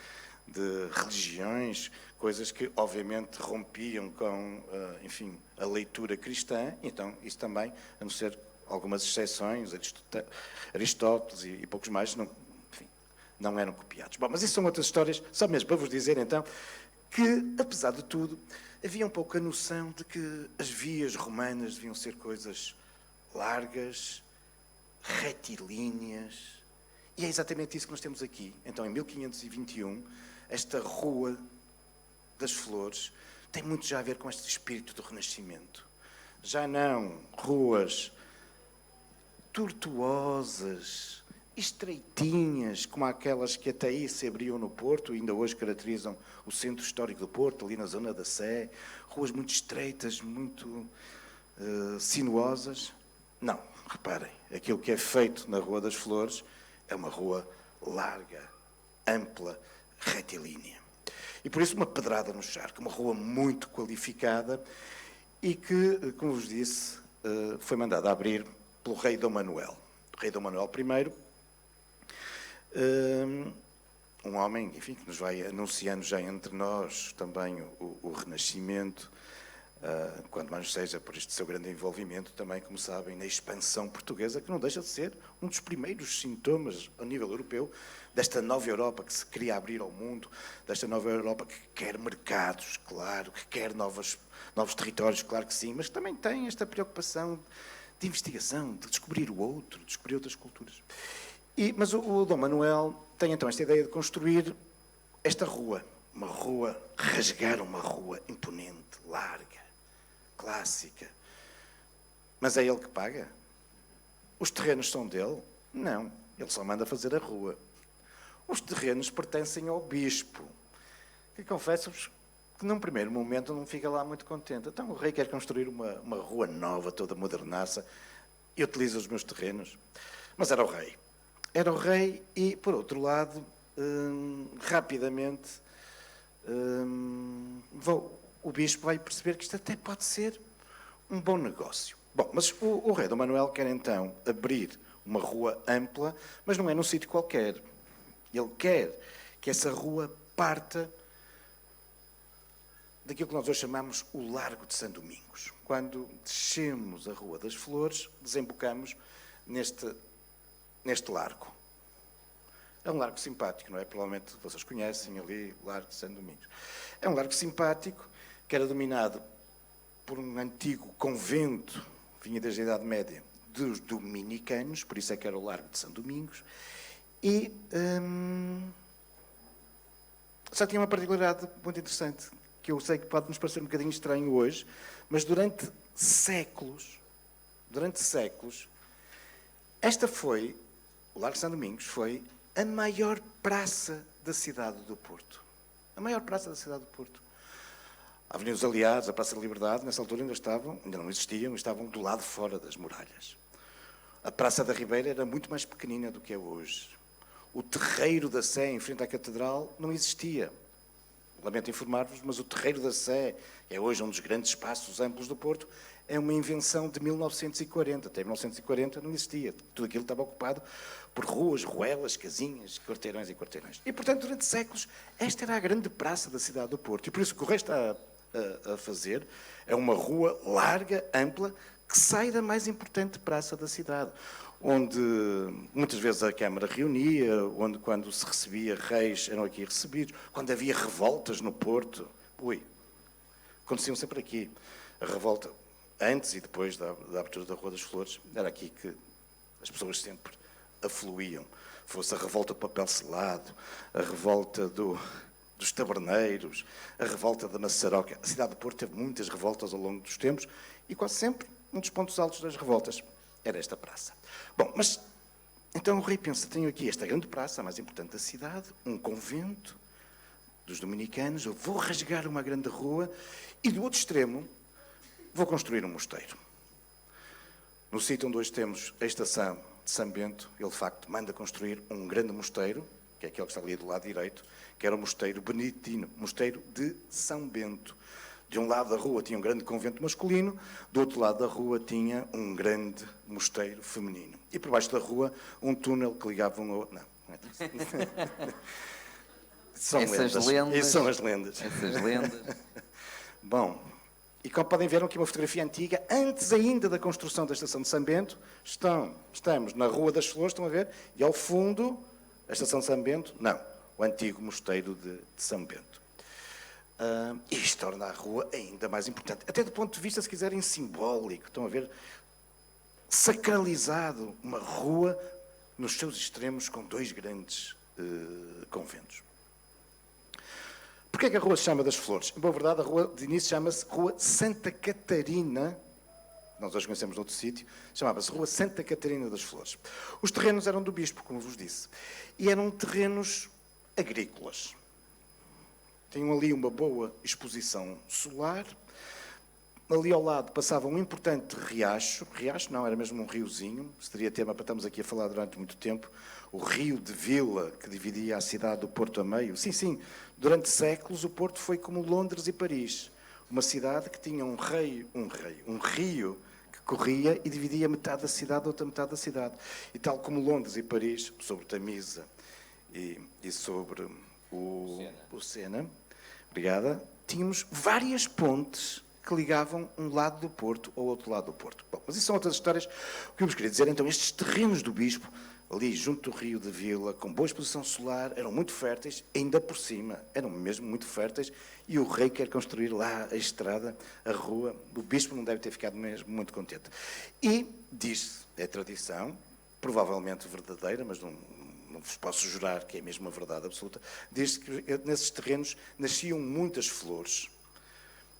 de religiões, coisas que obviamente rompiam com, a leitura cristã. Então isso também, a não ser algumas exceções, Aristóteles e poucos mais, não eram copiados. Bom, mas isso são outras histórias, só mesmo para vos dizer então que, apesar de tudo, havia um pouco a noção de que as vias romanas deviam ser coisas largas, retilíneas, e é exatamente isso que nós temos aqui. Então, em 1521, esta Rua das Flores tem muito já a ver com este espírito do Renascimento. Já não ruas tortuosas, estreitinhas, como aquelas que até aí se abriam no Porto, e ainda hoje caracterizam o centro histórico do Porto, ali na zona da Sé, ruas muito estreitas, muito sinuosas. Não, reparem, aquilo que é feito na Rua das Flores é uma rua larga, ampla, retilínea. E por isso uma pedrada no charco, uma rua muito qualificada e que, como vos disse, foi mandada abrir pelo rei Dom Manuel. O rei Dom Manuel I, um homem, enfim, que nos vai anunciando já entre nós também o Renascimento, quando mais seja por este seu grande envolvimento também, como sabem, na expansão portuguesa, que não deixa de ser um dos primeiros sintomas a nível europeu desta nova Europa que se queria abrir ao mundo, desta nova Europa que quer mercados, claro, que quer novos territórios, claro que sim, mas que também tem esta preocupação de investigação, de descobrir o outro, de descobrir outras culturas. Mas o Dom Manuel tem então esta ideia de construir esta rua, rasgar uma rua imponente, larga, clássica. Mas é ele que paga? Os terrenos são dele? Não, ele só manda fazer a rua. Os terrenos pertencem ao bispo, que confesso-vos que num primeiro momento não fica lá muito contente. Então o rei quer construir uma rua nova, toda modernaça, e utiliza os meus terrenos. Mas era o rei. Era o rei e, por outro lado, rapidamente, o bispo vai perceber que isto até pode ser um bom negócio. Bom, mas o rei Dom Manuel quer então abrir uma rua ampla, mas não é num sítio qualquer. Ele quer que essa rua parta daquilo que nós hoje chamamos o Largo de São Domingos. Quando descemos a Rua das Flores, desembocamos neste largo. É um largo simpático, não é? Provavelmente vocês conhecem ali o Largo de São Domingos. É um largo simpático que era dominado por um antigo convento, vinha desde a Idade Média, dos dominicanos, por isso é que era o Largo de São Domingos, e só tinha uma particularidade muito interessante, que eu sei que pode nos parecer um bocadinho estranho hoje, mas durante séculos, esta foi o Largo São Domingos foi a maior praça da cidade do Porto. A maior praça da cidade do Porto. A Avenida dos Aliados, a Praça da Liberdade, nessa altura ainda não existiam, estavam do lado fora das muralhas. A Praça da Ribeira era muito mais pequenina do que é hoje. O Terreiro da Sé, em frente à Catedral, não existia. Lamento informar-vos, mas o Terreiro da Sé, é hoje um dos grandes espaços amplos do Porto, é uma invenção de 1940. Até 1940 não existia. Tudo aquilo estava ocupado por ruas, ruelas, casinhas, quarteirões e quarteirões. E, portanto, durante séculos, esta era a grande praça da cidade do Porto. E por isso o que o rei está a fazer é uma rua larga, ampla, que sai da mais importante praça da cidade, onde muitas vezes a Câmara reunia, onde quando se recebia reis eram aqui recebidos, quando havia revoltas no Porto, aconteciam sempre aqui. A revolta, antes e depois da abertura da Rua das Flores, era aqui que as pessoas sempre afluíam. Fosse a revolta do papel selado, a revolta dos taberneiros, a revolta da maçaroca. A cidade do Porto teve muitas revoltas ao longo dos tempos e quase sempre um dos pontos altos das revoltas era esta praça. Bom, mas então o rei pensa, tenho aqui esta grande praça, a mais importante da cidade, um convento dos dominicanos, eu vou rasgar uma grande rua e do outro extremo vou construir um mosteiro. No sítio onde hoje temos a estação de São Bento, ele de facto manda construir um grande mosteiro, que é aquele que está ali do lado direito, que era o mosteiro beneditino, mosteiro de São Bento. De um lado da rua tinha um grande convento masculino, do outro lado da rua tinha um grande mosteiro feminino. E por baixo da rua um túnel que ligava um ao outro. Não é isso. São lendas. Isso são as lendas. Essas lendas. Bom, e como podem ver aqui uma fotografia antiga, antes ainda da construção da estação de São Bento, estamos na Rua das Flores, estão a ver? E ao fundo, a estação de São Bento, não, o antigo mosteiro de São Bento. Isto torna a rua ainda mais importante, até do ponto de vista, se quiserem, simbólico. Estão a ver? Sacralizado uma rua nos seus extremos com dois grandes conventos. Porquê é que a rua se chama das Flores? Em boa verdade, a rua de início chama-se Rua Santa Catarina. Nós hoje conhecemos outro sítio. Chamava-se Rua Santa Catarina das Flores. Os terrenos eram do bispo, como vos disse. E eram terrenos agrícolas. Tinham ali uma boa exposição solar. Ali ao lado passava um importante riacho. Riacho não, era mesmo um riozinho. Seria tema para estarmos aqui a falar durante muito tempo. O Rio de Vila, que dividia a cidade do Porto a meio. Sim, durante séculos o Porto foi como Londres e Paris. Uma cidade que tinha um rio que corria e dividia metade da cidade da outra metade da cidade. E tal como Londres e Paris, sobre Tamisa e sobre o Sena, obrigada, tínhamos várias pontes que ligavam um lado do Porto ao outro lado do Porto. Bom, mas isso são outras histórias. O que eu vos queria dizer, então, estes terrenos do bispo, ali junto do Rio de Vila, com boa exposição solar, eram muito férteis, ainda por cima, eram mesmo muito férteis, e o rei quer construir lá a estrada, a rua. O bispo não deve ter ficado mesmo muito contente. E diz-se, é tradição, provavelmente verdadeira, mas não vos posso jurar que é mesmo uma verdade absoluta, diz-se que nesses terrenos nasciam muitas flores.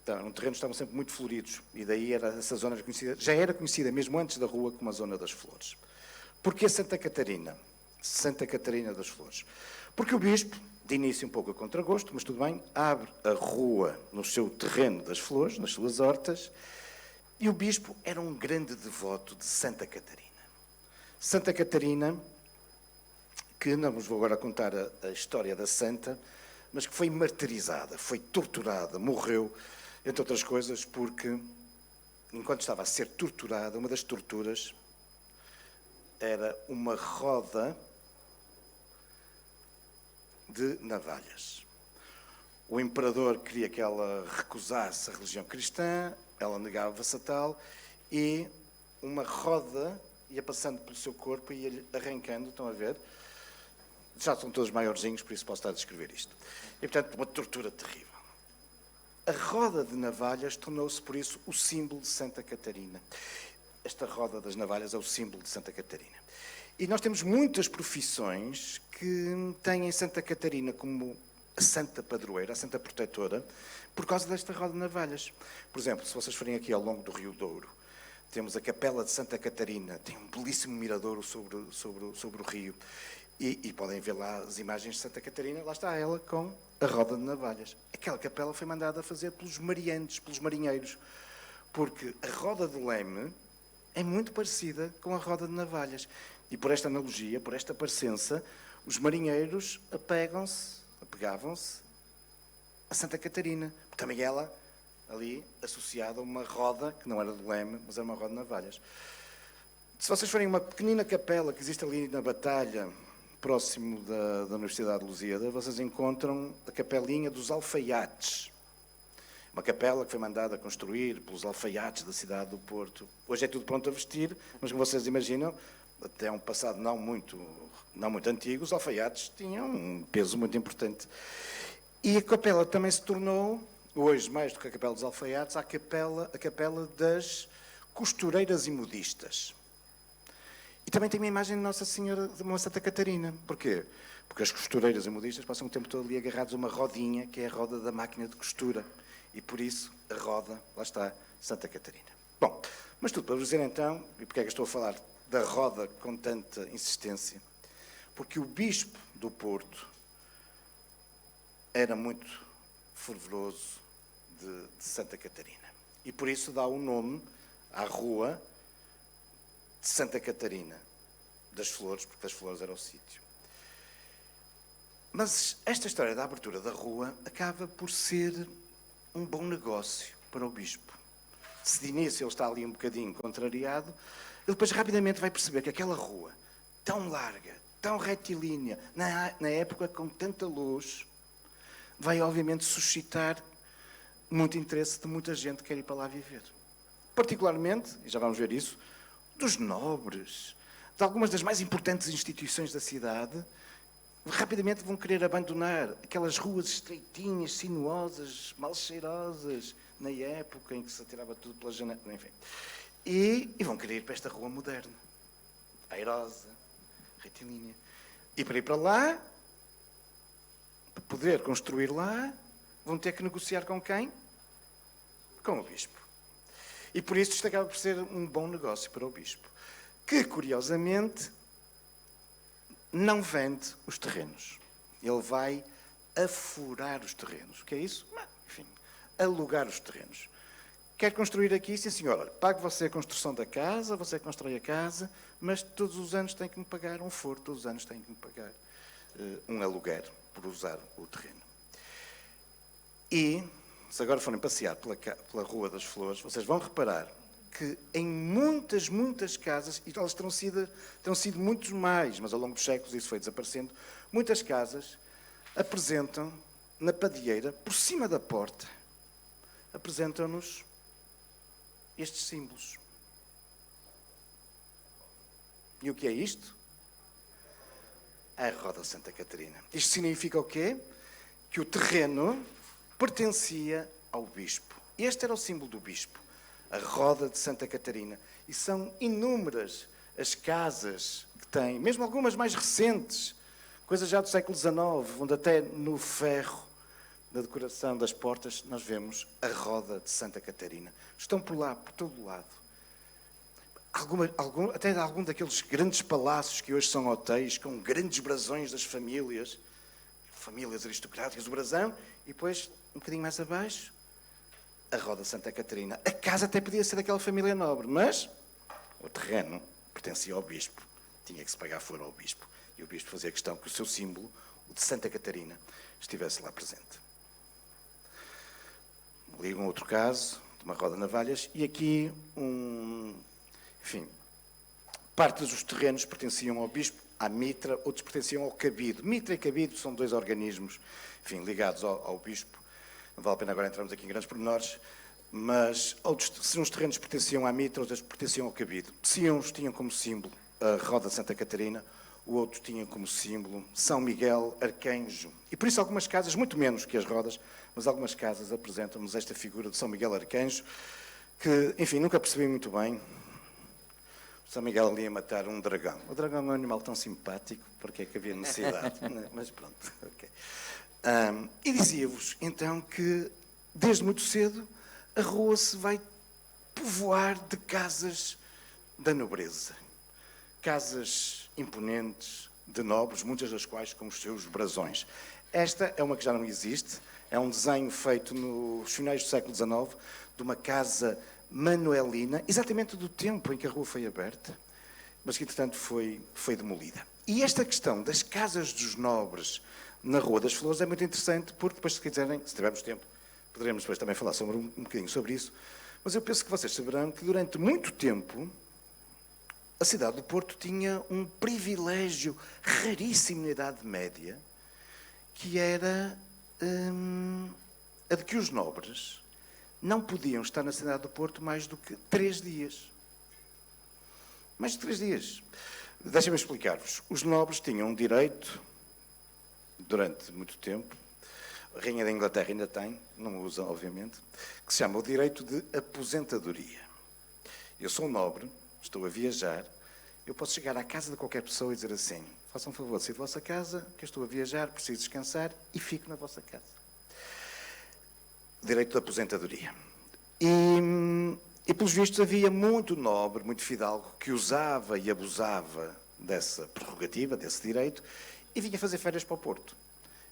Então, os terrenos estavam sempre muito floridos, e daí essa zona já era conhecida mesmo antes da rua como a Zona das Flores. Porquê Santa Catarina? Santa Catarina das Flores. Porque o bispo, de início um pouco a contragosto, mas tudo bem, abre a rua no seu terreno das flores, nas suas hortas, e o bispo era um grande devoto de Santa Catarina. Santa Catarina, que não vos vou agora contar a história da santa, mas que foi martirizada, foi torturada, morreu, entre outras coisas, porque, enquanto estava a ser torturada, uma das torturas era uma roda de navalhas. O imperador queria que ela recusasse a religião cristã, ela negava-se a tal, e uma roda ia passando pelo seu corpo e ia-lhe arrancando, estão a ver? Já são todos maiorzinhos, por isso posso estar a descrever isto. E, portanto, uma tortura terrível. A roda de navalhas tornou-se, por isso, o símbolo de Santa Catarina. Esta roda das navalhas é o símbolo de Santa Catarina. E nós temos muitas profissões que têm Santa Catarina como a santa padroeira, a santa protetora, por causa desta roda de navalhas. Por exemplo, se vocês forem aqui ao longo do Rio Douro, Temos a Capela de Santa Catarina, tem um belíssimo miradouro sobre o rio. E podem ver lá as imagens de Santa Catarina, lá está ela com a roda de navalhas. Aquela capela foi mandada a fazer pelos mariantes, pelos marinheiros, porque a roda de leme é muito parecida com a roda de navalhas. E por esta analogia, por esta parecença, os marinheiros apegavam-se a Santa Catarina. Também ela, ali, associada a uma roda, que não era de leme, mas era uma roda de navalhas. Se vocês forem uma pequenina capela que existe ali na Batalha, próximo da Universidade de Lusíada, vocês encontram a capelinha dos alfaiates. Uma capela que foi mandada a construir pelos alfaiates da cidade do Porto. Hoje é tudo pronto a vestir, mas como vocês imaginam, até um passado não muito antigo, os alfaiates tinham um peso muito importante. E a capela também se tornou, hoje mais do que a capela dos alfaiates, a capela das costureiras e modistas. E também tem uma imagem de Nossa Senhora de Santa Catarina. Porquê? Porque as costureiras e modistas passam o tempo todo ali agarrados a uma rodinha, que é a roda da máquina de costura. E por isso, a roda, lá está, Santa Catarina. Bom, mas tudo para vos dizer então, e porque é que estou a falar da roda com tanta insistência? Porque o bispo do Porto era muito fervoroso de Santa Catarina. E por isso dá o nome à rua de Santa Catarina das Flores, porque das Flores era o sítio. Mas esta história da abertura da rua acaba por ser um bom negócio para o bispo. Se de início ele está ali um bocadinho contrariado, ele depois rapidamente vai perceber que aquela rua, tão larga, tão retilínea, na época com tanta luz, vai obviamente suscitar muito interesse de muita gente que quer ir para lá viver. Particularmente, e já vamos ver isso, dos nobres, de algumas das mais importantes instituições da cidade, rapidamente vão querer abandonar aquelas ruas estreitinhas, sinuosas, mal cheirosas, na época em que se atirava tudo pela janela, enfim. E vão querer ir para esta rua moderna, airosa, retilínea. E para ir para lá, para poder construir lá, vão ter que negociar com quem? Com o bispo. E por isso isto acaba por ser um bom negócio para o bispo, que, curiosamente, não vende os terrenos. Ele vai afurar os terrenos. O que é isso? Enfim, alugar os terrenos. Quer construir aqui? Sim, senhor. Olha, pague você a construção da casa, você constrói a casa, mas todos os anos tem que me pagar um foro, todos os anos tem que me pagar um aluguer por usar o terreno. E, se agora forem passear pela Rua das Flores, vocês vão reparar que em muitas, muitas casas, e elas terão sido muitos mais, mas ao longo dos séculos isso foi desaparecendo, muitas casas apresentam, na padieira, por cima da porta, apresentam-nos estes símbolos. E o que é isto? A roda Santa Catarina. Isto significa o quê? Que o terreno pertencia ao bispo. Este era o símbolo do bispo, a roda de Santa Catarina. E são inúmeras as casas que têm, mesmo algumas mais recentes, coisas já do século XIX, onde até no ferro da decoração das portas nós vemos a roda de Santa Catarina. Estão por lá, por todo o lado. Até algum daqueles grandes palácios que hoje são hotéis, com grandes brasões das famílias aristocráticas do brasão, e depois, um bocadinho mais abaixo, a roda Santa Catarina. A casa até podia ser daquela família nobre, mas o terreno pertencia ao bispo. Tinha que se pagar fora ao bispo. E o bispo fazia questão que o seu símbolo, o de Santa Catarina, estivesse lá presente. Ali um outro caso, de uma roda navalhas, e aqui parte dos terrenos pertenciam ao bispo, à mitra, outros pertenciam ao cabido. Mitra e cabido são dois organismos, ligados ao bispo. Não vale a pena agora entrarmos aqui em grandes pormenores, mas se uns terrenos pertenciam à mitra, outros pertenciam ao cabido. Se uns tinham como símbolo a roda de Santa Catarina, o outro tinha como símbolo São Miguel Arcanjo. E por isso algumas casas, muito menos que as rodas, mas algumas casas apresentam-nos esta figura de São Miguel Arcanjo, que, nunca percebi muito bem. São Miguel ali a matar um dragão. O dragão é um animal tão simpático, porque é que havia necessidade? Mas pronto, ok. E dizia-vos, então, que desde muito cedo a rua se vai povoar de casas da nobreza. Casas imponentes, de nobres, muitas das quais com os seus brasões. Esta é uma que já não existe, é um desenho feito nos finais do século XIX, de uma casa manuelina, exatamente do tempo em que a rua foi aberta, mas que, entretanto, foi demolida. E esta questão das casas dos nobres na Rua das Flores é muito interessante, porque depois, se quiserem, se tivermos tempo, poderemos depois também falar sobre um bocadinho sobre isso, mas eu penso que vocês saberão que durante muito tempo a cidade do Porto tinha um privilégio raríssimo na Idade Média, que era a de que os nobres não podiam estar na cidade do Porto mais do que 3 dias. Mais de 3 dias. Deixem-me explicar-vos. Os nobres tinham um direito, durante muito tempo, a Rainha da Inglaterra ainda tem, não usa, obviamente, que se chama o direito de aposentadoria. Eu sou nobre, estou a viajar, eu posso chegar à casa de qualquer pessoa e dizer assim: façam um favor de sair da vossa casa, que eu estou a viajar, preciso descansar, e fico na vossa casa. Direito de aposentadoria. E pelos vistos havia muito nobre, muito fidalgo, que usava e abusava dessa prerrogativa, desse direito, e vinha fazer férias para o Porto.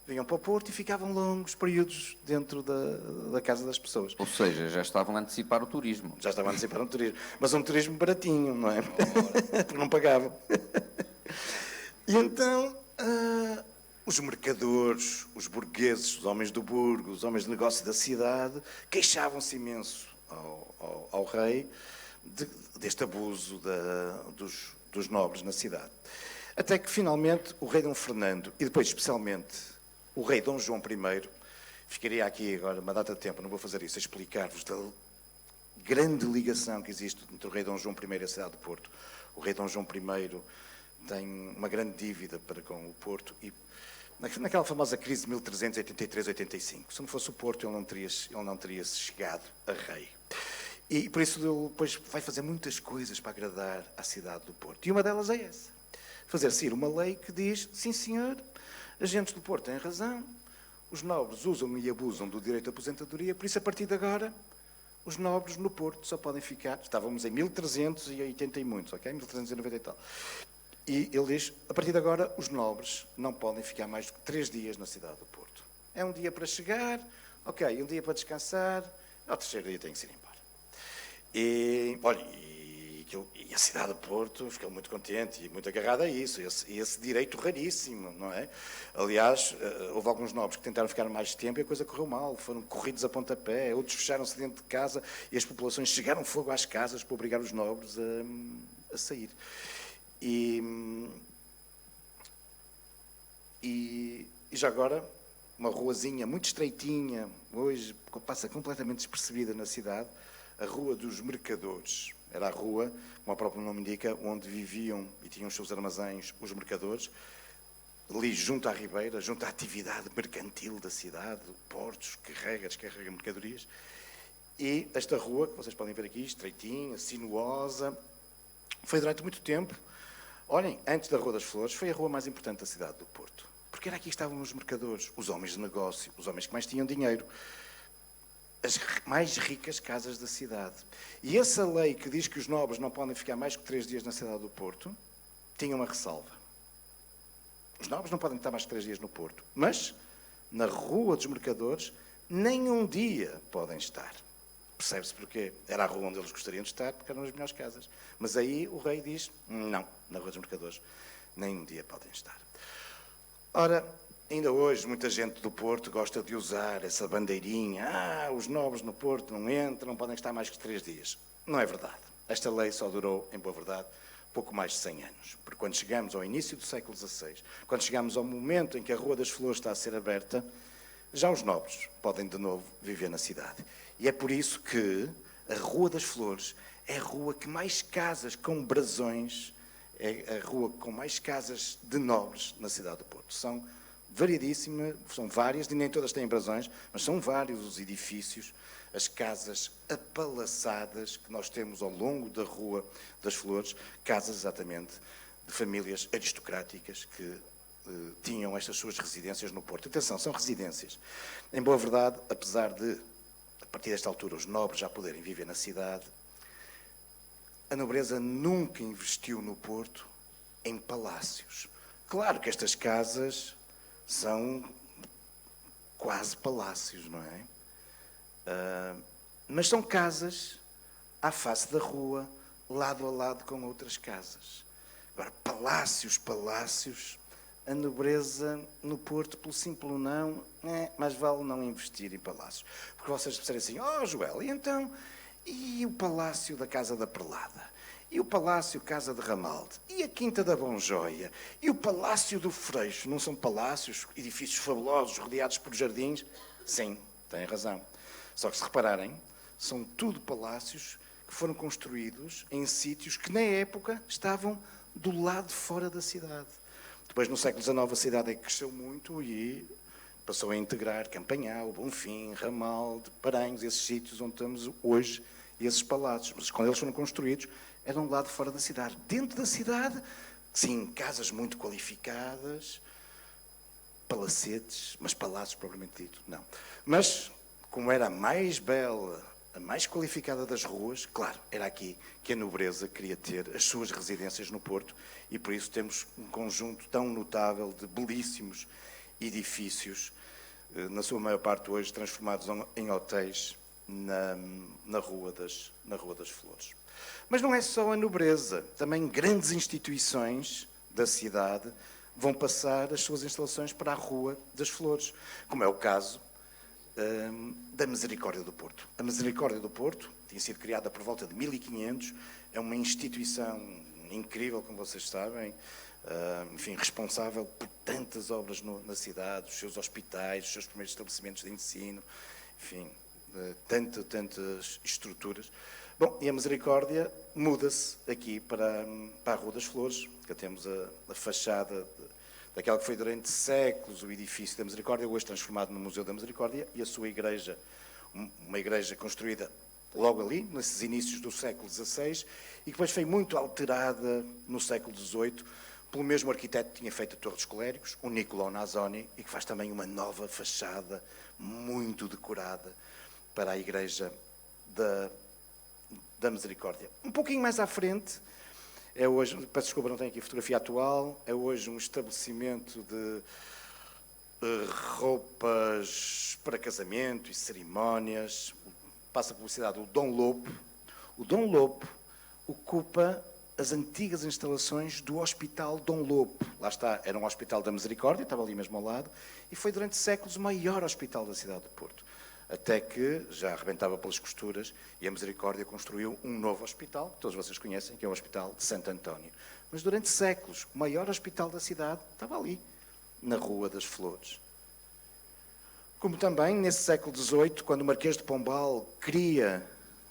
Vinham para o Porto e ficavam longos períodos dentro da casa das pessoas. Ou seja, já estavam a antecipar o turismo. Já estavam a antecipar um turismo. Mas um turismo baratinho, não é? Porque não pagavam. E então, os mercadores, os burgueses, os homens do burgo, os homens de negócio da cidade, queixavam-se imenso ao rei deste abuso dos nobres na cidade. Até que, finalmente, o rei Dom Fernando, e depois, especialmente, o rei Dom João I, ficaria aqui agora uma data de tempo, não vou fazer isso, a explicar-vos da grande ligação que existe entre o rei Dom João I e a cidade do Porto. O rei Dom João I tem uma grande dívida para com o Porto e naquela famosa crise de 1383-85, se não fosse o Porto, ele não teria chegado a rei. E por isso ele depois vai fazer muitas coisas para agradar à cidade do Porto. E uma delas é essa: fazer sair uma lei que diz: sim senhor, as gentes do Porto têm razão, os nobres usam e abusam do direito de aposentadoria, por isso a partir de agora os nobres no Porto só podem ficar, estávamos em 1380 e muitos, ok? 1390 e tal. E ele diz: a partir de agora os nobres não podem ficar mais do que 3 dias na cidade do Porto. É um dia para chegar, ok, um dia para descansar, ao 3º dia tem que se ir embora. E, olha, e a cidade do Porto ficou muito contente e muito agarrada a isso, esse direito raríssimo, não é? Aliás, houve alguns nobres que tentaram ficar mais tempo e a coisa correu mal, foram corridos a pontapé, outros fecharam-se dentro de casa e as populações chegaram fogo às casas para obrigar os nobres a sair. E já agora, uma ruazinha muito estreitinha, hoje passa completamente despercebida na cidade, a Rua dos Mercadores. Era a rua, como o próprio nome indica, onde viviam e tinham os seus armazéns os mercadores, ali junto à ribeira, junto à atividade mercantil da cidade, portos, descarrega mercadorias. E esta rua, que vocês podem ver aqui, estreitinha, sinuosa, foi durante muito tempo, olhem, antes da Rua das Flores, foi a rua mais importante da cidade do Porto. Porque era aqui que estavam os mercadores, os homens de negócio, os homens que mais tinham dinheiro, as mais ricas casas da cidade. E essa lei que diz que os nobres não podem ficar mais que 3 dias na cidade do Porto, tinha uma ressalva. Os nobres não podem estar mais que 3 dias no Porto, mas na Rua dos Mercadores, nem um dia podem estar. Percebe-se porquê? Era a rua onde eles gostariam de estar, porque eram as melhores casas. Mas aí o rei diz: não, na Rua dos Mercadores, nem um dia podem estar. Ora, ainda hoje, muita gente do Porto gosta de usar essa bandeirinha: os nobres no Porto não entram, não podem estar mais que 3 dias. Não é verdade. Esta lei só durou, em boa verdade, pouco mais de 100 anos. Porque quando chegamos ao início do século XVI, quando chegamos ao momento em que a Rua das Flores está a ser aberta, já os nobres podem de novo viver na cidade. E é por isso que a Rua das Flores é a rua que mais casas com brasões, é a rua com mais casas de nobres na cidade do Porto. São variedíssimas, são várias, e nem todas têm brasões, mas são vários os edifícios, as casas apalaçadas que nós temos ao longo da Rua das Flores, casas exatamente de famílias aristocráticas que tinham estas suas residências no Porto. Atenção, são residências. Em boa verdade, apesar de, a partir desta altura, os nobres já poderem viver na cidade, a nobreza nunca investiu no Porto em palácios. Claro que estas casas são quase palácios, não é? Mas são casas à face da rua, lado a lado com outras casas. Agora, palácios, a nobreza no Porto, pelo simples não, mais vale não investir em palácios. Porque vocês disserem assim, Joel, e o Palácio da Casa da Perlada? E o Palácio Casa de Ramalde? E a Quinta da Bonjóia? E o Palácio do Freixo? Não são palácios, edifícios fabulosos, rodeados por jardins? Sim, têm razão. Só que se repararem, são tudo palácios que foram construídos em sítios que na época estavam do lado de fora da cidade. Depois, no século XIX, a cidade é que cresceu muito e passou a integrar Campanhal, Bonfim, Ramalde, Paranhos, esses sítios onde estamos hoje, esses palácios. Mas quando eles foram construídos, eram do lado de fora da cidade. Dentro da cidade, sim, casas muito qualificadas, palacetes, mas palácios propriamente dito, não. Mas, como era a mais bela, a mais qualificada das ruas, claro, era aqui que a nobreza queria ter as suas residências no Porto e por isso temos um conjunto tão notável de belíssimos edifícios, na sua maior parte hoje transformados em hotéis na Rua das Flores. Mas não é só a nobreza, também grandes instituições da cidade vão passar as suas instalações para a Rua das Flores, como é o caso da Misericórdia do Porto. A Misericórdia do Porto tinha sido criada por volta de 1500, é uma instituição incrível, como vocês sabem, enfim, responsável por tantas obras na cidade, os seus hospitais, os seus primeiros estabelecimentos de ensino, enfim, tantas estruturas. Bom, e a Misericórdia muda-se aqui para a Rua das Flores, que temos a fachada daquela que foi durante séculos o edifício da Misericórdia, hoje transformado no Museu da Misericórdia, e a sua igreja, uma igreja construída logo ali, nesses inícios do século XVI, e que depois foi muito alterada no século XVIII, pelo mesmo arquiteto que tinha feito a Torre dos Coléricos, o Niccolò Nasoni, e que faz também uma nova fachada muito decorada para a igreja da Misericórdia. Um pouquinho mais à frente, é hoje, peço desculpa, não tenho aqui a fotografia atual, é hoje um estabelecimento de roupas para casamento e cerimónias, passa a publicidade, o Dom Lopo. O Dom Lopo ocupa as antigas instalações do Hospital Dom Lopo. Lá está, era um hospital da Misericórdia, estava ali mesmo ao lado, e foi durante séculos o maior hospital da cidade do Porto. Até que já arrebentava pelas costuras e a Misericórdia construiu um novo hospital, que todos vocês conhecem, que é o Hospital de Santo António. Mas durante séculos, o maior hospital da cidade estava ali, na Rua das Flores. Como também, nesse século XVIII, quando o Marquês de Pombal cria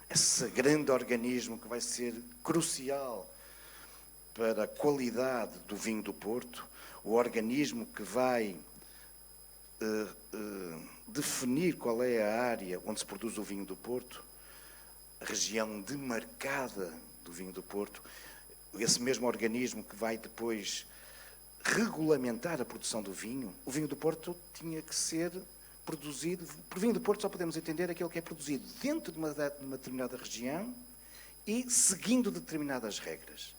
esse grande organismo que vai ser crucial para a qualidade do vinho do Porto, o organismo que vai definir qual é a área onde se produz o vinho do Porto, a região demarcada do vinho do Porto, esse mesmo organismo que vai depois regulamentar a produção do vinho. O vinho do Porto tinha que ser produzido, por vinho do Porto só podemos entender aquilo que é produzido dentro de uma determinada região e seguindo determinadas regras.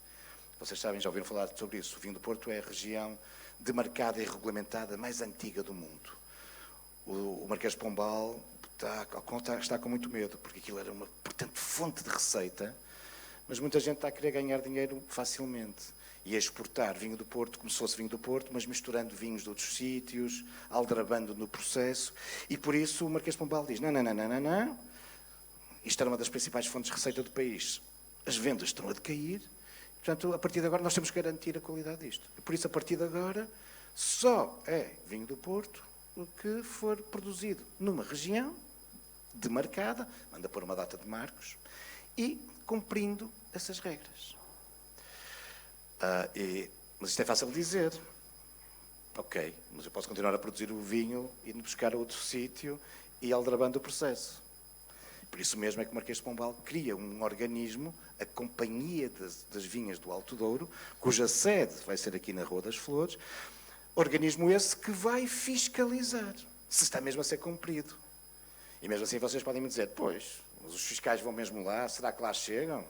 Vocês sabem, já ouviram falar sobre isso, o vinho do Porto é a região demarcada e regulamentada mais antiga do mundo. O Marquês de Pombal está com muito medo, porque aquilo era uma, portanto, fonte de receita, mas muita gente está a querer ganhar dinheiro facilmente e a exportar vinho do Porto como se fosse vinho do Porto, mas misturando vinhos de outros sítios, aldrabando no processo, e por isso o Marquês de Pombal diz, não, isto era uma das principais fontes de receita do país, as vendas estão a decair, portanto, a partir de agora nós temos que garantir a qualidade disto. E por isso, a partir de agora, só é vinho do Porto o que for produzido numa região demarcada, manda pôr uma data de marcos, e cumprindo essas regras. Mas isto é fácil de dizer. Ok, mas eu posso continuar a produzir o vinho, ir buscar a outro sítio e aldrabando o processo. Por isso mesmo é que o Marquês de Pombal cria um organismo, a Companhia das Vinhas do Alto Douro, cuja sede vai ser aqui na Rua das Flores, organismo esse que vai fiscalizar se está mesmo a ser cumprido. E mesmo assim vocês podem me dizer, pois, mas os fiscais vão mesmo lá, será que lá chegam?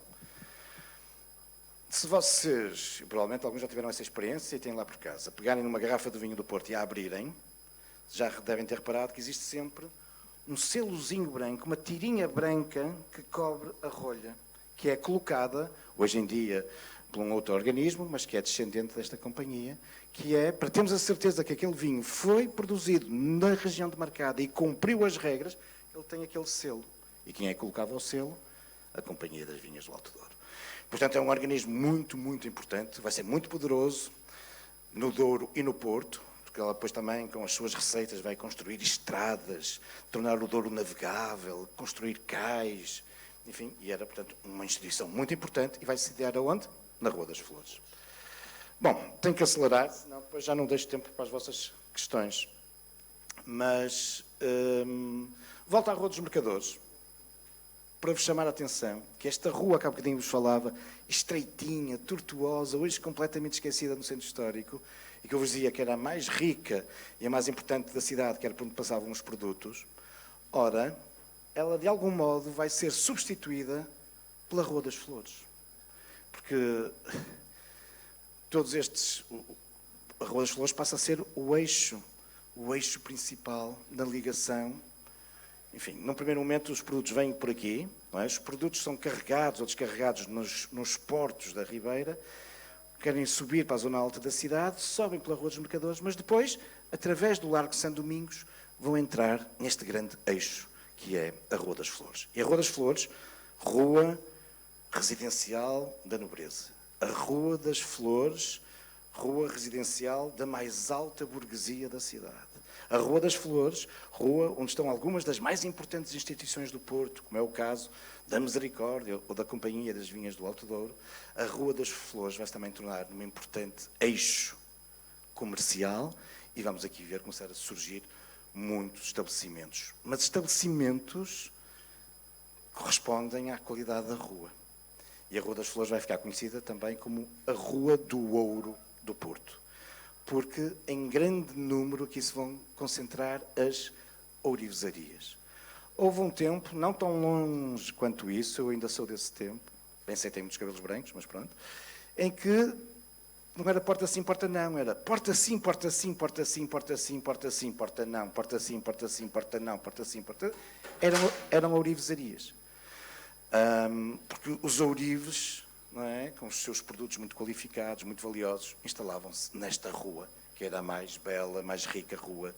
Se vocês, provavelmente alguns já tiveram essa experiência e têm lá por casa, pegarem numa garrafa de vinho do Porto e a abrirem, já devem ter reparado que existe sempre um selozinho branco, uma tirinha branca que cobre a rolha, que é colocada, hoje em dia, por um outro organismo, mas que é descendente desta companhia, que é, para termos a certeza que aquele vinho foi produzido na região demarcada e cumpriu as regras, ele tem aquele selo. E quem é que colocava o selo? A Companhia das Vinhas do Alto Douro. Portanto, é um organismo muito, muito importante, vai ser muito poderoso no Douro e no Porto, porque ela depois também, com as suas receitas, vai construir estradas, tornar o Douro navegável, construir cais, enfim, e era, portanto, uma instituição muito importante e vai se sediar aonde? Na Rua das Flores. Bom, tenho que acelerar, senão depois já não deixo tempo para as vossas questões. Mas, volto à Rua dos Mercadores, para vos chamar a atenção que esta rua que há bocadinho vos falava, estreitinha, tortuosa, hoje completamente esquecida no centro histórico, e que eu vos dizia que era a mais rica e a mais importante da cidade, que era por onde passavam os produtos, ora, ela de algum modo vai ser substituída pela Rua das Flores. Porque todos estes, a Rua das Flores passa a ser o eixo principal da ligação. Enfim, num primeiro momento os produtos vêm por aqui, não é? Os produtos são carregados ou descarregados nos portos da Ribeira, querem subir para a zona alta da cidade, sobem pela Rua dos Mercadores, mas depois, através do Largo de São Domingos, vão entrar neste grande eixo, que é a Rua das Flores. E a Rua das Flores, rua residencial da nobreza. A Rua das Flores, rua residencial da mais alta burguesia da cidade. A Rua das Flores, rua onde estão algumas das mais importantes instituições do Porto, como é o caso da Misericórdia ou da Companhia das Vinhas do Alto Douro. A Rua das Flores vai-se também tornar num importante eixo comercial e vamos aqui ver começar a surgir muitos estabelecimentos. Mas estabelecimentos correspondem à qualidade da rua. E a Rua das Flores vai ficar conhecida também como a Rua do Ouro do Porto. Porque em grande número aqui se vão concentrar as ourivesarias. Houve um tempo, não tão longe quanto isso, eu ainda sou desse tempo, bem sei que tenho muitos cabelos brancos, mas pronto, em que não era porta sim, porta não, era porta sim, porta sim, porta sim, porta sim, porta sim, porta não, porta sim, porta sim, porta não, porta sim, porta... Eram ourivesarias. Porque os ourives, não é, com os seus produtos muito qualificados, muito valiosos, instalavam-se nesta rua, que era a mais bela, mais rica rua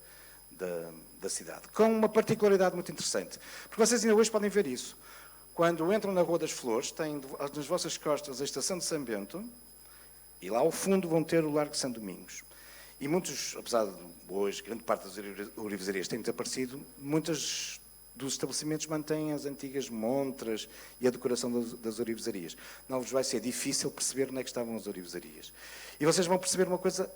da cidade. Com uma particularidade muito interessante, porque vocês ainda hoje podem ver isso. Quando entram na Rua das Flores, têm nas vossas costas a Estação de São Bento, e lá ao fundo vão ter o Largo de São Domingos. E muitos, apesar de hoje grande parte das ourivesarias têm desaparecido, muitas dos estabelecimentos mantêm as antigas montras e a decoração das ourivesarias. Não vos vai ser difícil perceber onde é que estavam as ourivesarias. E vocês vão perceber uma coisa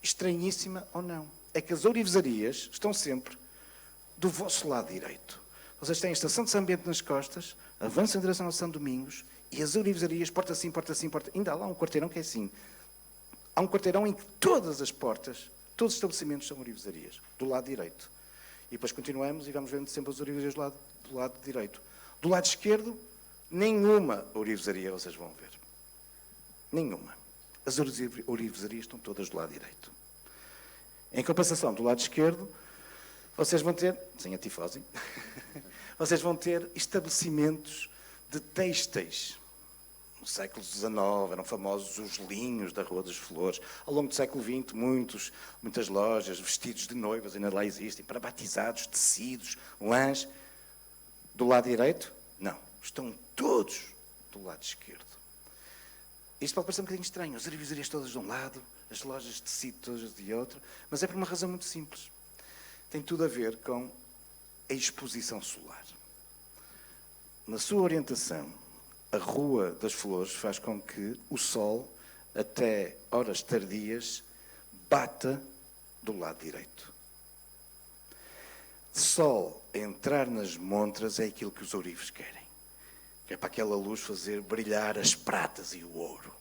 estranhíssima ou não. É que as ourivesarias estão sempre do vosso lado direito. Vocês têm a Estação de São Bento nas costas, avançam em direção a São Domingos, e as ourivesarias, porta sim, porta sim, porta... Ainda há lá um quarteirão que é assim. Há um quarteirão em que todas as portas, todos os estabelecimentos são ourivesarias, do lado direito. E depois continuamos e vamos vendo sempre as ourivesarias do lado direito. Do lado esquerdo, nenhuma ourivesaria vocês vão ver. Nenhuma. As ourivesarias estão todas do lado direito. Em compensação, do lado esquerdo, vocês vão ter, sem a tifose, vocês vão ter estabelecimentos de têxteis. No século XIX eram famosos os linhos da Rua das Flores. Ao longo do século XX, muitas lojas, vestidos de noivas ainda lá existem, para batizados, tecidos, lãs. Do lado direito? Não. Estão todos do lado esquerdo. Isto pode parecer um bocadinho estranho. As ourivesarias todas de um lado, as lojas de tecido todas de outro, mas é por uma razão muito simples. Tem tudo a ver com a exposição solar. Na sua orientação, a Rua das Flores faz com que o sol, até horas tardias, bata do lado direito. Sol a entrar nas montras é aquilo que os ourives querem. Que é para aquela luz fazer brilhar as pratas e o ouro.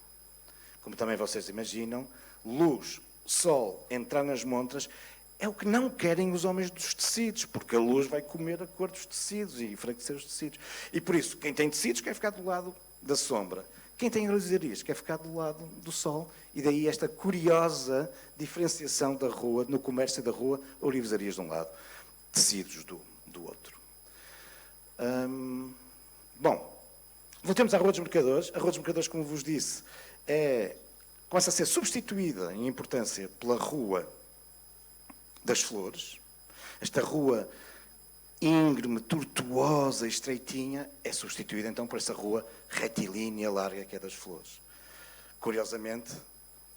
Como também vocês imaginam, luz, sol, entrar nas montras é o que não querem os homens dos tecidos, porque a luz vai comer a cor dos tecidos e enfraquecer os tecidos. E por isso, quem tem tecidos quer ficar do lado da sombra. Quem tem oliveiras quer ficar do lado do sol, e daí esta curiosa diferenciação da rua, no comércio da rua, oliveiras de um lado, tecidos do outro. Bom, voltemos à Rua dos Mercadores. A Rua dos Mercadores, como vos disse, começa a ser substituída em importância pela Rua das Flores. Esta rua íngreme, tortuosa e estreitinha é substituída então por essa rua retilínea, larga, que é das Flores. Curiosamente,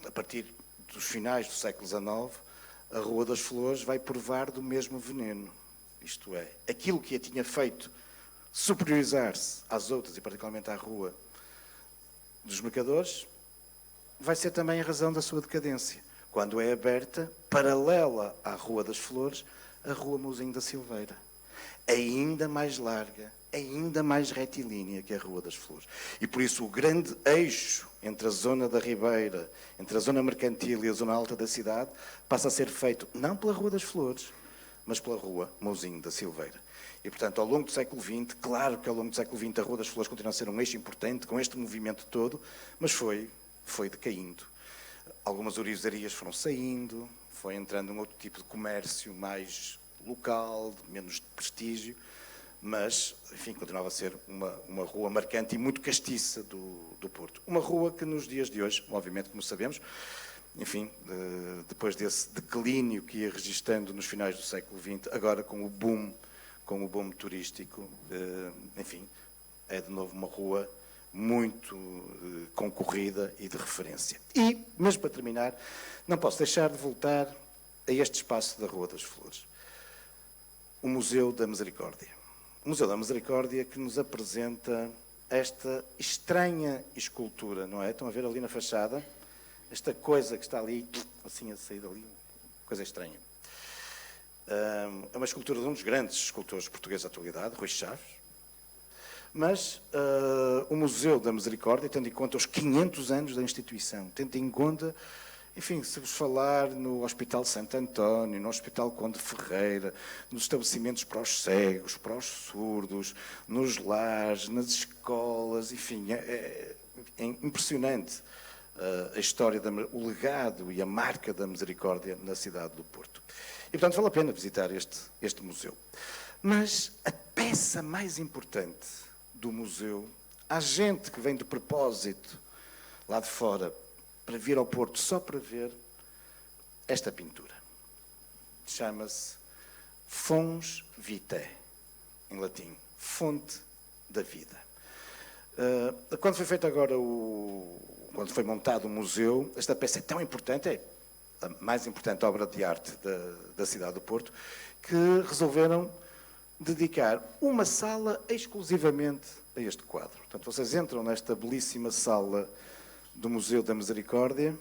a partir dos finais do século XIX, a Rua das Flores vai provar do mesmo veneno. Isto é, aquilo que a tinha feito superiorizar-se às outras, e particularmente à Rua dos Mercadores, vai ser também a razão da sua decadência, quando é aberta, paralela à Rua das Flores, a Rua Mouzinho da Silveira, ainda mais larga, ainda mais retilínea que a Rua das Flores. E por isso o grande eixo entre a zona da Ribeira, entre a zona mercantil e a zona alta da cidade, passa a ser feito não pela Rua das Flores, mas pela Rua Mouzinho da Silveira. E, portanto, ao longo do século XX, claro que ao longo do século XX a Rua das Flores continua a ser um eixo importante, com este movimento todo, mas foi decaindo. Algumas orivesarias foram saindo, foi entrando um outro tipo de comércio mais local, de menos prestígio, mas, enfim, continuava a ser uma rua marcante e muito castiça do Porto. Uma rua que nos dias de hoje, obviamente, como sabemos, enfim, depois desse declínio que ia registrando nos finais do século XX, agora com o boom turístico, enfim, é de novo uma rua muito concorrida e de referência. E, mesmo para terminar, não posso deixar de voltar a este espaço da Rua das Flores. O Museu da Misericórdia. O Museu da Misericórdia que nos apresenta esta estranha escultura, não é? Estão a ver ali na fachada? Esta coisa que está ali, assim a sair dali, coisa estranha. É uma escultura de um dos grandes escultores portugueses da atualidade, Rui Chaves. Mas o Museu da Misericórdia, tendo em conta os 500 anos da instituição, tendo em conta, enfim, se vos falar no Hospital Santo António, no Hospital Conde Ferreira, nos estabelecimentos para os cegos, para os surdos, nos lares, nas escolas, enfim, é impressionante a história, o legado e a marca da Misericórdia na cidade do Porto. E, portanto, vale a pena visitar este museu. Mas a peça mais importante do museu, há gente que vem de propósito lá de fora para vir ao Porto só para ver esta pintura. Chama-se Fons Vitae, em latim, fonte da vida. Quando foi feito agora quando foi montado o museu, esta peça é tão importante, é a mais importante obra de arte da cidade do Porto, que resolveram dedicar uma sala exclusivamente a este quadro. Portanto, vocês entram nesta belíssima sala do Museu da Misericórdia.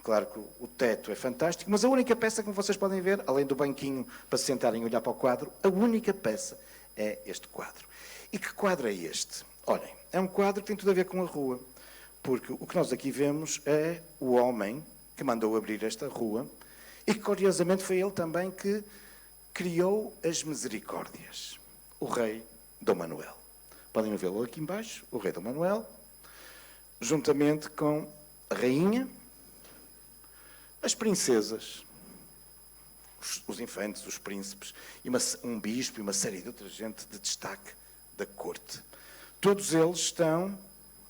Claro que o teto é fantástico, mas a única peça, como vocês podem ver, além do banquinho para se sentarem e olhar para o quadro, a única peça é este quadro. E que quadro é este? Olhem, é um quadro que tem tudo a ver com a rua, porque o que nós aqui vemos é o homem que mandou abrir esta rua e que, curiosamente, foi ele também que criou as misericórdias, o rei Dom Manuel. Podem vê-lo aqui embaixo, o rei Dom Manuel, juntamente com a rainha, as princesas, os infantes, os príncipes, e um bispo e uma série de outra gente de destaque da corte. Todos eles estão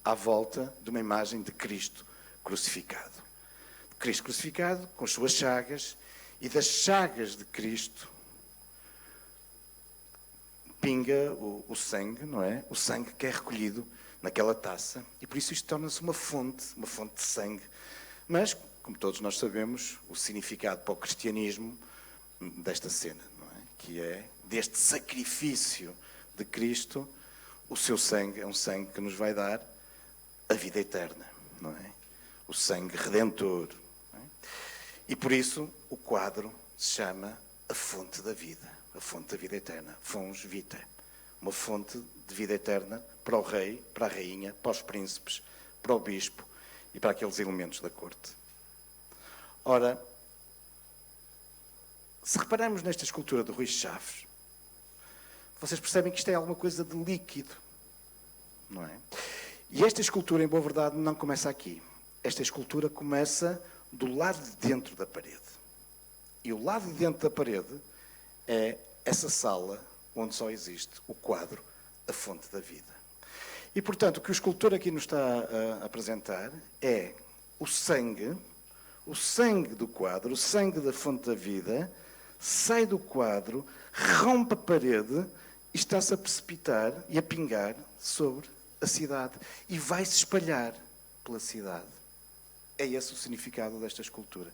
à volta de uma imagem de Cristo crucificado. Cristo crucificado com as suas chagas, e das chagas de Cristo pinga o sangue, não é? O sangue que é recolhido naquela taça, e por isso isto torna-se uma fonte de sangue. Mas, como todos nós sabemos, o significado para o cristianismo desta cena, não é? Que é deste sacrifício de Cristo, o seu sangue é um sangue que nos vai dar a vida eterna, não é? O sangue redentor. Não é? E por isso o quadro se chama A Fonte da Vida, a fonte da vida eterna, Fons Vitae, uma fonte de vida eterna para o rei, para a rainha, para os príncipes, para o bispo e para aqueles elementos da corte. Ora, se repararmos nesta escultura de Rui Chaves, vocês percebem que isto é alguma coisa de líquido, não é? E esta escultura, em boa verdade, não começa aqui. Esta escultura começa do lado de dentro da parede. E o lado de dentro da parede é essa sala onde só existe o quadro, a fonte da vida. E, portanto, o que o escultor aqui nos está a apresentar é o sangue do quadro, o sangue da fonte da vida, sai do quadro, rompe a parede e está-se a precipitar e a pingar sobre a cidade e vai-se espalhar pela cidade. É esse o significado desta escultura.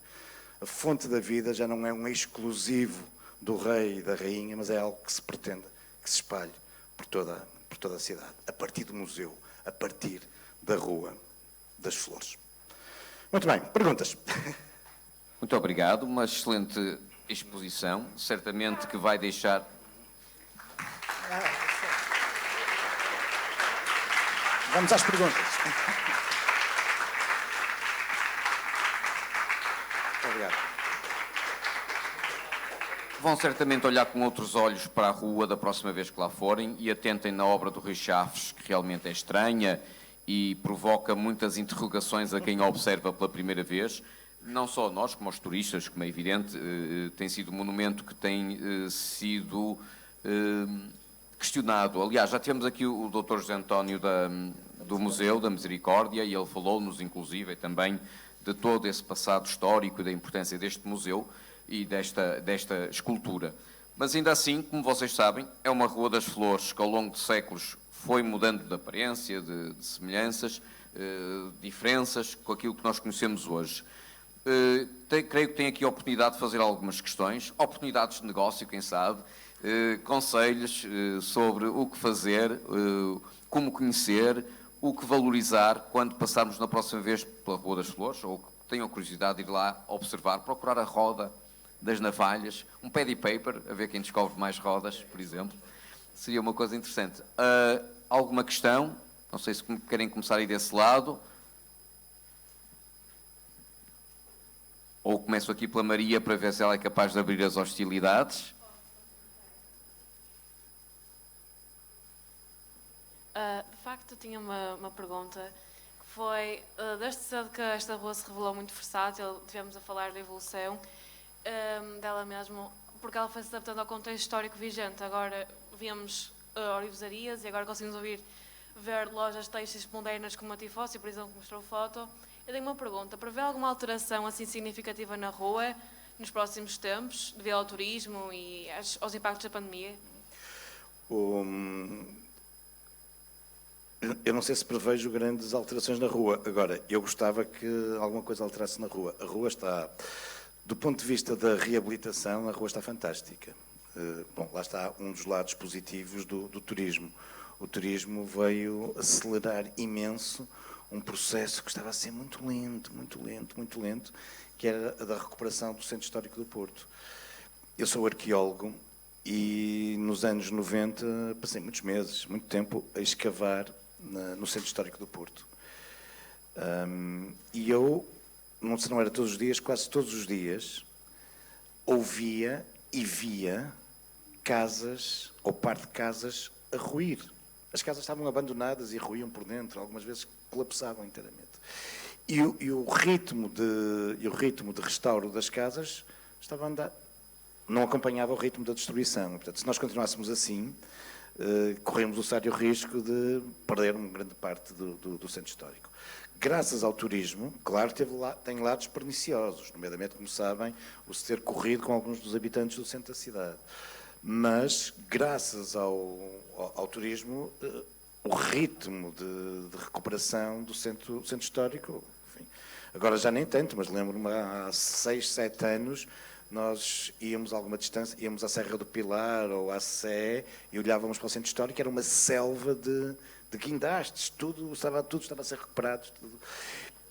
A fonte da vida já não é um exclusivo do rei e da rainha, mas é algo que se pretende que se espalhe por toda a cidade, a partir do museu, a partir da Rua das Flores. Muito bem, perguntas? Muito obrigado, uma excelente exposição, certamente que vai deixar... Vamos às perguntas. Obrigado. Vão certamente olhar com outros olhos para a rua da próxima vez que lá forem e atentem na obra do Rui Chaves, que realmente é estranha e provoca muitas interrogações a quem a observa pela primeira vez. Não só nós, como os turistas, como é evidente, tem sido um monumento que tem sido questionado. Aliás, já tivemos aqui o Dr. José António do Museu da Misericórdia e ele falou-nos, inclusive, também de todo esse passado histórico e da importância deste museu e desta escultura. Mas ainda assim, como vocês sabem, é uma Rua das Flores que ao longo de séculos foi mudando de aparência, de semelhanças, diferenças com aquilo que nós conhecemos hoje. Creio que tem aqui a oportunidade de fazer algumas questões, oportunidades de negócio, quem sabe, conselhos sobre o que fazer, como conhecer, o que valorizar quando passarmos na próxima vez pela Rua das Flores, ou que tenham curiosidade de ir lá observar, procurar a roda das navalhas, um paddy paper, a ver quem descobre mais rodas, por exemplo. Seria uma coisa interessante. Alguma questão? Não sei se querem começar aí desse lado. Ou começo aqui pela Maria para ver se ela é capaz de abrir as hostilidades. De facto, eu tinha uma pergunta, que foi, desde cedo que esta rua se revelou muito versátil, tivemos a falar da evolução dela mesmo, porque ela foi-se adaptando ao contexto histórico vigente. Agora vemos orivesarias e agora conseguimos ver lojas têxteis modernas como a Tifóssi, por exemplo, que mostrou foto. Eu tenho uma pergunta, prevê alguma alteração assim significativa na rua nos próximos tempos, devido ao turismo e aos impactos da pandemia? Eu não sei se prevejo grandes alterações na rua. Agora, eu gostava que alguma coisa alterasse na rua. A rua está, do ponto de vista da reabilitação, a rua está fantástica. Bom, lá está um dos lados positivos do turismo. O turismo veio acelerar imenso um processo que estava a ser muito lento, que era a da recuperação do Centro Histórico do Porto. Eu sou arqueólogo e nos anos 90 passei muitos meses, muito tempo a escavar no Centro Histórico do Porto. E eu, não sei, não era todos os dias, quase todos os dias, ouvia e via casas, ou parte de casas, a ruir. As casas estavam abandonadas e ruíam por dentro, algumas vezes colapsavam inteiramente. E o ritmo de restauro das casas estava a andar, não acompanhava o ritmo da destruição. Portanto, se nós continuássemos assim, corremos o sério risco de perder uma grande parte do centro histórico. Graças ao turismo, claro, tem lados perniciosos, nomeadamente, como sabem, o se ter corrido com alguns dos habitantes do centro da cidade. Mas, graças ao turismo, o ritmo de recuperação do centro histórico, enfim, agora já nem tanto, mas lembro-me há 6, 7 anos, nós íamos a alguma distância, íamos à Serra do Pilar ou à Sé e olhávamos para o centro histórico, era uma selva de guindastes, tudo estava a ser recuperado. Tudo.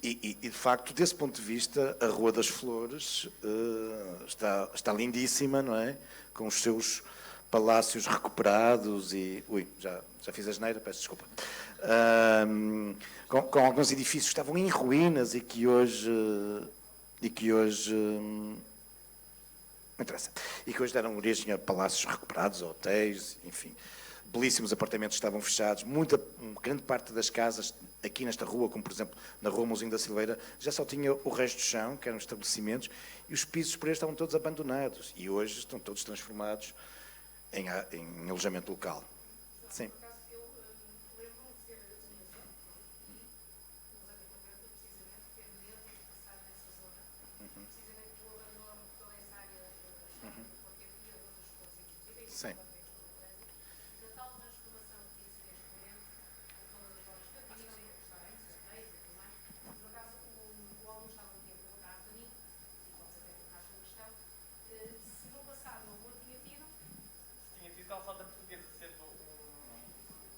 E, de facto, desse ponto de vista, a Rua das Flores está lindíssima, não é? Com os seus palácios recuperados e... Ui, já fiz a asneira, peço desculpa. Com alguns edifícios que estavam em ruínas e que hoje não interessa. E que hoje deram origem a palácios recuperados, a hotéis, enfim. Belíssimos apartamentos estavam fechados. Grande parte das casas aqui nesta rua, como por exemplo na Rua Mouzinho da Silveira, já só tinha o resto do chão, que eram estabelecimentos, e os pisos por aí estavam todos abandonados. E hoje estão todos transformados em alojamento local. Sim. Sim.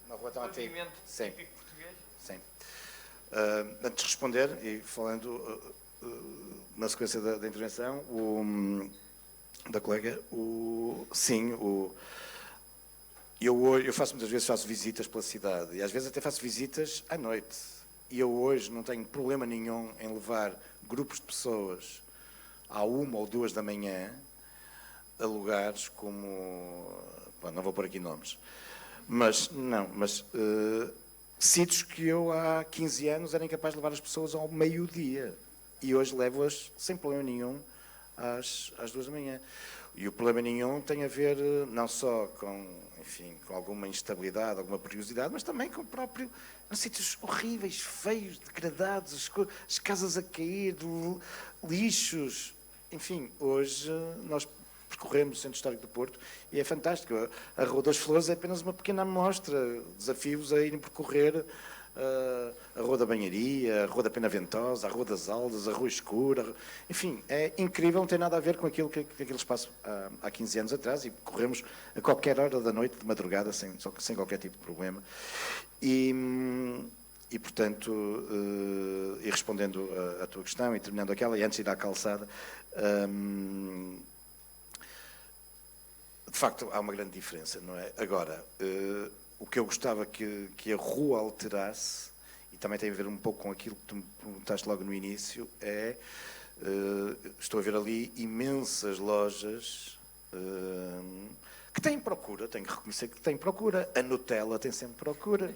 Na rua também tem. Sim. Sim. Antes de responder, e falando na sequência da intervenção, da colega, eu faço muitas vezes visitas pela cidade, e às vezes até faço visitas à noite. E eu hoje não tenho problema nenhum em levar grupos de pessoas à 1 ou 2 da manhã a lugares como... Bom, não vou pôr aqui nomes. Mas sítios que eu há 15 anos era incapaz de levar as pessoas ao meio-dia. E hoje levo-as sem problema nenhum às 2 da manhã. E o problema nenhum tem a ver não só com alguma instabilidade, alguma perigosidade, mas também com o próprio... sítios horríveis, feios, degradados, as casas a cair, lixos. Enfim, hoje nós percorremos o Centro Histórico do Porto e é fantástico. A Rua das Flores é apenas uma pequena amostra, desafios a irem percorrer a Rua da Banharia, a Rua da Pena Ventosa, a Rua das Aldas, a Rua Escura. Enfim, é incrível, não tem nada a ver com aquilo que aquele espaço há 15 anos atrás, e corremos a qualquer hora da noite, de madrugada, sem qualquer tipo de problema. E portanto, e respondendo à tua questão e terminando aquela, e antes de ir à calçada, de facto há uma grande diferença, não é? Agora, o que eu gostava que a rua alterasse, e também tem a ver um pouco com aquilo que tu me perguntaste logo no início, estou a ver ali imensas lojas que têm procura, tenho que reconhecer que têm procura. A Nutella tem sempre procura,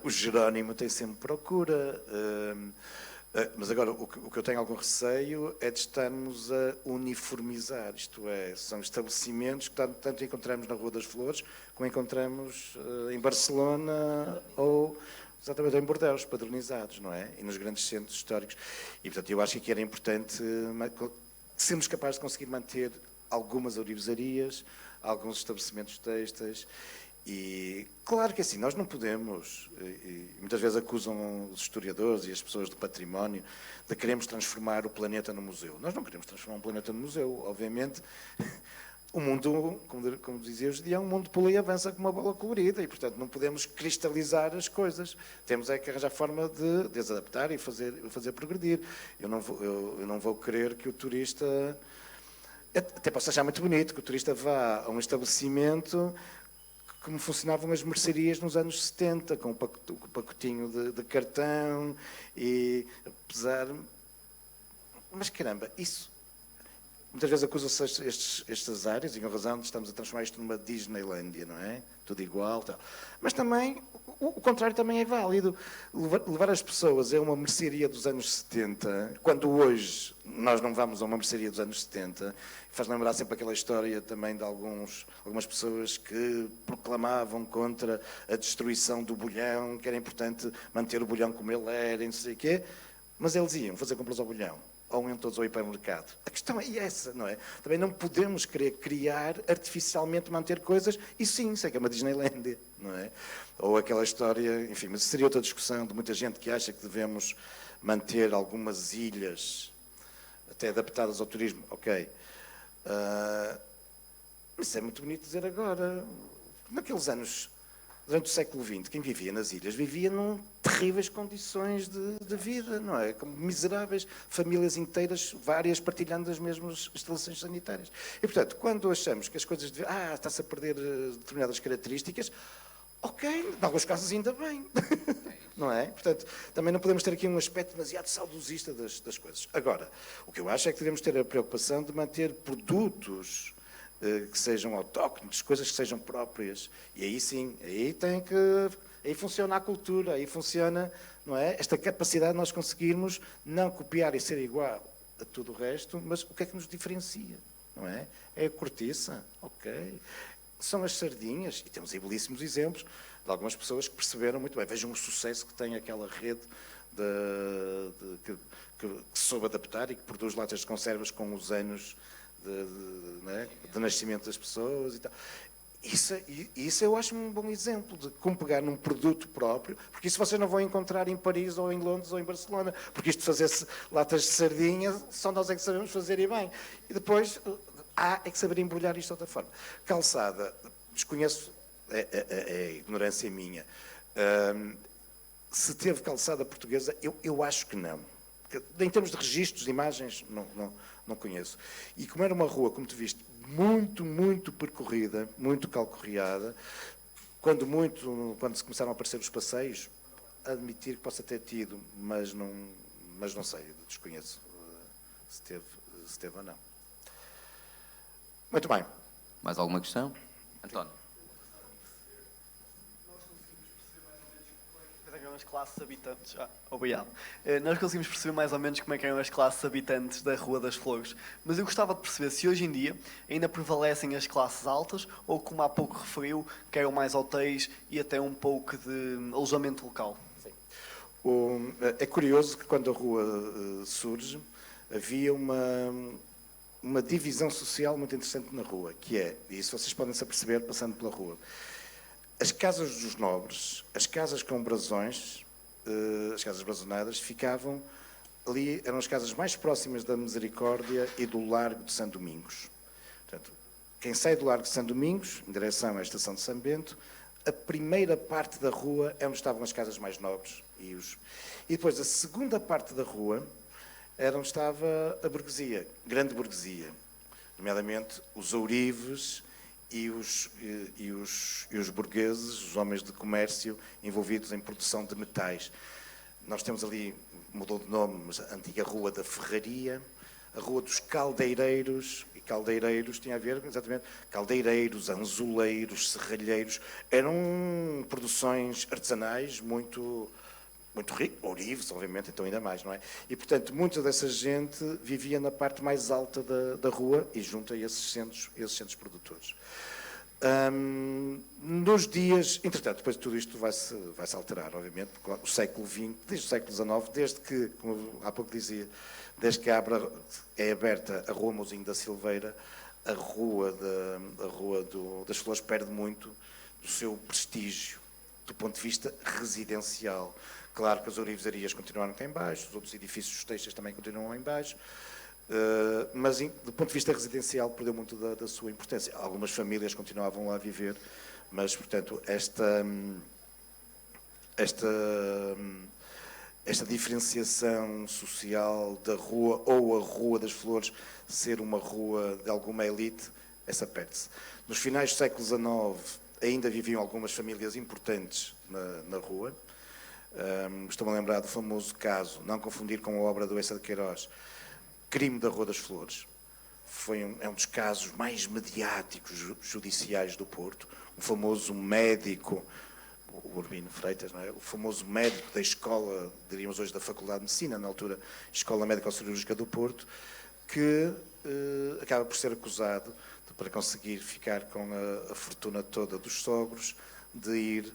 o Jerónimo tem sempre procura, mas agora o que eu tenho algum receio é de estarmos a uniformizar, isto é, são estabelecimentos que tanto encontramos na Rua das Flores como encontramos em Barcelona ou exatamente em Bordeaux, padronizados, não é? E nos grandes centros históricos. E portanto eu acho que aqui era importante sermos capazes de conseguir manter algumas ourivesarias, alguns estabelecimentos têxteis. E claro que assim, nós não podemos, e muitas vezes acusam os historiadores e as pessoas do património de queremos transformar o planeta no museu. Nós não queremos transformar um planeta no museu. Obviamente, o mundo, como dizia hoje em dia, é um mundo pula e avança com uma bola colorida, e portanto não podemos cristalizar as coisas. Temos é que arranjar forma de desadaptar e fazer progredir. Eu não vou querer que o turista... Até posso achar muito bonito que o turista vá a um estabelecimento como funcionavam as mercearias nos anos 70, com o pacotinho de cartão, e apesar... Mas caramba, isso... Muitas vezes acusam-se estas áreas, e com razão, estamos a transformar isto numa Disneylândia, não é? Tudo igual, tal. Mas também, o contrário também é válido. Levar as pessoas a uma mercearia dos anos 70, quando hoje nós não vamos a uma mercearia dos anos 70, faz lembrar sempre aquela história também de algumas pessoas que proclamavam contra a destruição do bolhão, que era importante manter o bolhão como ele era, e não sei o quê, mas eles iam fazer compras ao bolhão. Ou iam todos ao hipermercado. A questão é essa, não é? Também não podemos querer criar, artificialmente manter coisas, e sim, isso é que é uma Disneylândia, não é? Ou aquela história, enfim, mas seria outra discussão de muita gente que acha que devemos manter algumas ilhas, até adaptadas ao turismo, ok. Mas é muito bonito dizer agora, naqueles anos... Durante o século XX, quem vivia nas ilhas vivia em terríveis condições de vida, não é? Como miseráveis, famílias inteiras, várias, partilhando as mesmas instalações sanitárias. E, portanto, quando achamos que as coisas... está-se a perder determinadas características, ok, em alguns casos ainda bem, não é? Portanto, também não podemos ter aqui um aspecto demasiado saudosista das coisas. Agora, o que eu acho é que devemos ter a preocupação de manter produtos que sejam autóctones, coisas que sejam próprias. E aí sim, aí tem que Aí funciona a cultura, aí funciona, não é? Esta capacidade de nós conseguirmos não copiar e ser igual a tudo o resto, mas o que é que nos diferencia, não é? É a cortiça, ok. São as sardinhas, e temos aí belíssimos exemplos de algumas pessoas que perceberam muito bem. Vejam o sucesso que tem aquela rede que se soube adaptar e que produz latas de conservas com os anos de nascimento das pessoas e tal. Isso eu acho um bom exemplo de como pegar num produto próprio, porque isso vocês não vão encontrar em Paris ou em Londres ou em Barcelona, porque isto de fazer latas de sardinha, só nós é que sabemos fazer e bem. E depois há é que saber embrulhar isto de outra forma. Calçada, desconheço, é ignorância minha. Se teve calçada portuguesa, eu acho que não. Em termos de registros, de imagens, não conheço. E como era uma rua, como tu viste, muito percorrida, muito calcorreada, quando se começaram a aparecer os passeios, admitir que possa ter tido, mas não sei, desconheço se teve ou não. Muito bem. Mais alguma questão? António. As classes habitantes. Obrigado. Nós conseguimos perceber mais ou menos como é que eram as classes habitantes da Rua das Flores, mas eu gostava de perceber se hoje em dia ainda prevalecem as classes altas ou, como há pouco referiu, que eram mais hotéis e até um pouco de alojamento local. Sim. É curioso que quando a rua surge, havia uma divisão social muito interessante na rua, que é, e isso vocês podem se aperceber passando pela rua, as casas dos nobres, as casas com brasões, as casas brazonadas, ficavam ali, eram as casas mais próximas da Misericórdia e do Largo de São Domingos. Portanto, quem sai do Largo de São Domingos, em direção à Estação de São Bento, a primeira parte da rua é onde estavam as casas mais nobres. E depois, a segunda parte da rua era onde estava a burguesia, grande burguesia, nomeadamente os ourives e os burgueses, os homens de comércio envolvidos em produção de metais. Nós temos ali, mudou de nome, mas a antiga Rua da Ferraria, a Rua dos Caldeireiros, e caldeireiros tinha a ver, exatamente, caldeireiros, anzoleiros, serralheiros, eram produções artesanais muito ricas, ourives, obviamente, então ainda mais, não é? E, portanto, muita dessa gente vivia na parte mais alta da rua e junto a esses centros produtores. Nos dias, entretanto, depois de tudo isto vai-se alterar, obviamente, porque o século XX, desde o século XIX, desde que, como há pouco dizia, desde que é aberta a Rua Mouzinho da Silveira, a Rua das Flores perde muito do seu prestígio, do ponto de vista residencial. Claro que as ourivarias continuaram cá em baixo, os outros edifícios têxteis também continuam em baixo, mas do ponto de vista residencial perdeu muito da sua importância. Algumas famílias continuavam lá a viver, mas, portanto, esta diferenciação social da rua ou a Rua das Flores ser uma rua de alguma elite, essa perde-se. Nos finais do século XIX ainda viviam algumas famílias importantes na rua. Estou-me a lembrar do famoso caso, não confundir com a obra do Eça de Queiroz, Crime da Rua das Flores. É um dos casos mais mediáticos judiciais do Porto. O famoso médico, o Urbino Freitas, não é? O famoso médico da escola, diríamos hoje da Faculdade de Medicina, na altura, Escola Médico-Cirúrgica do Porto, que acaba por ser acusado para conseguir ficar com a fortuna toda dos sogros, de ir,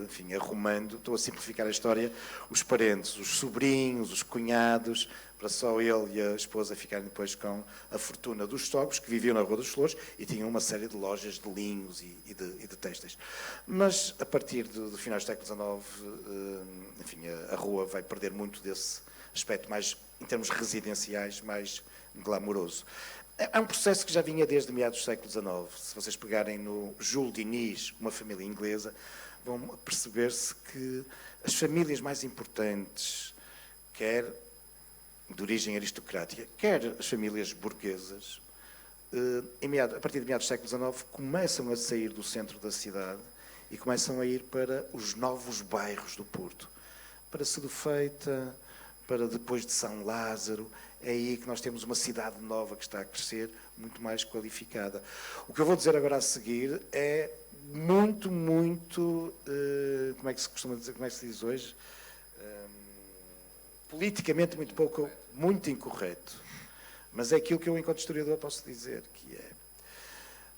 enfim, arrumando, estou a simplificar a história, os parentes, os sobrinhos, os cunhados, para só ele e a esposa ficarem depois com a fortuna dos sogros, que viviam na Rua das Flores e tinham uma série de lojas de linhos e de têxteis. Mas, a partir do final do século XIX, enfim, a rua vai perder muito desse aspecto mais, em termos residenciais, mais glamouroso. É um processo que já vinha desde meados do século XIX. Se vocês pegarem no Jules Diniz, uma família inglesa, vão perceber-se que as famílias mais importantes, quer de origem aristocrática, quer as famílias burguesas, a partir de meados do século XIX, começam a sair do centro da cidade e começam a ir para os novos bairros do Porto. Para Sedufeita, para depois de São Lázaro, é aí que nós temos uma cidade nova que está a crescer, muito mais qualificada. O que eu vou dizer agora a seguir é muito, muito, como é que se costuma dizer, como é que se diz hoje? Politicamente muito incorreto. Mas é aquilo que eu, enquanto historiador, posso dizer, que é,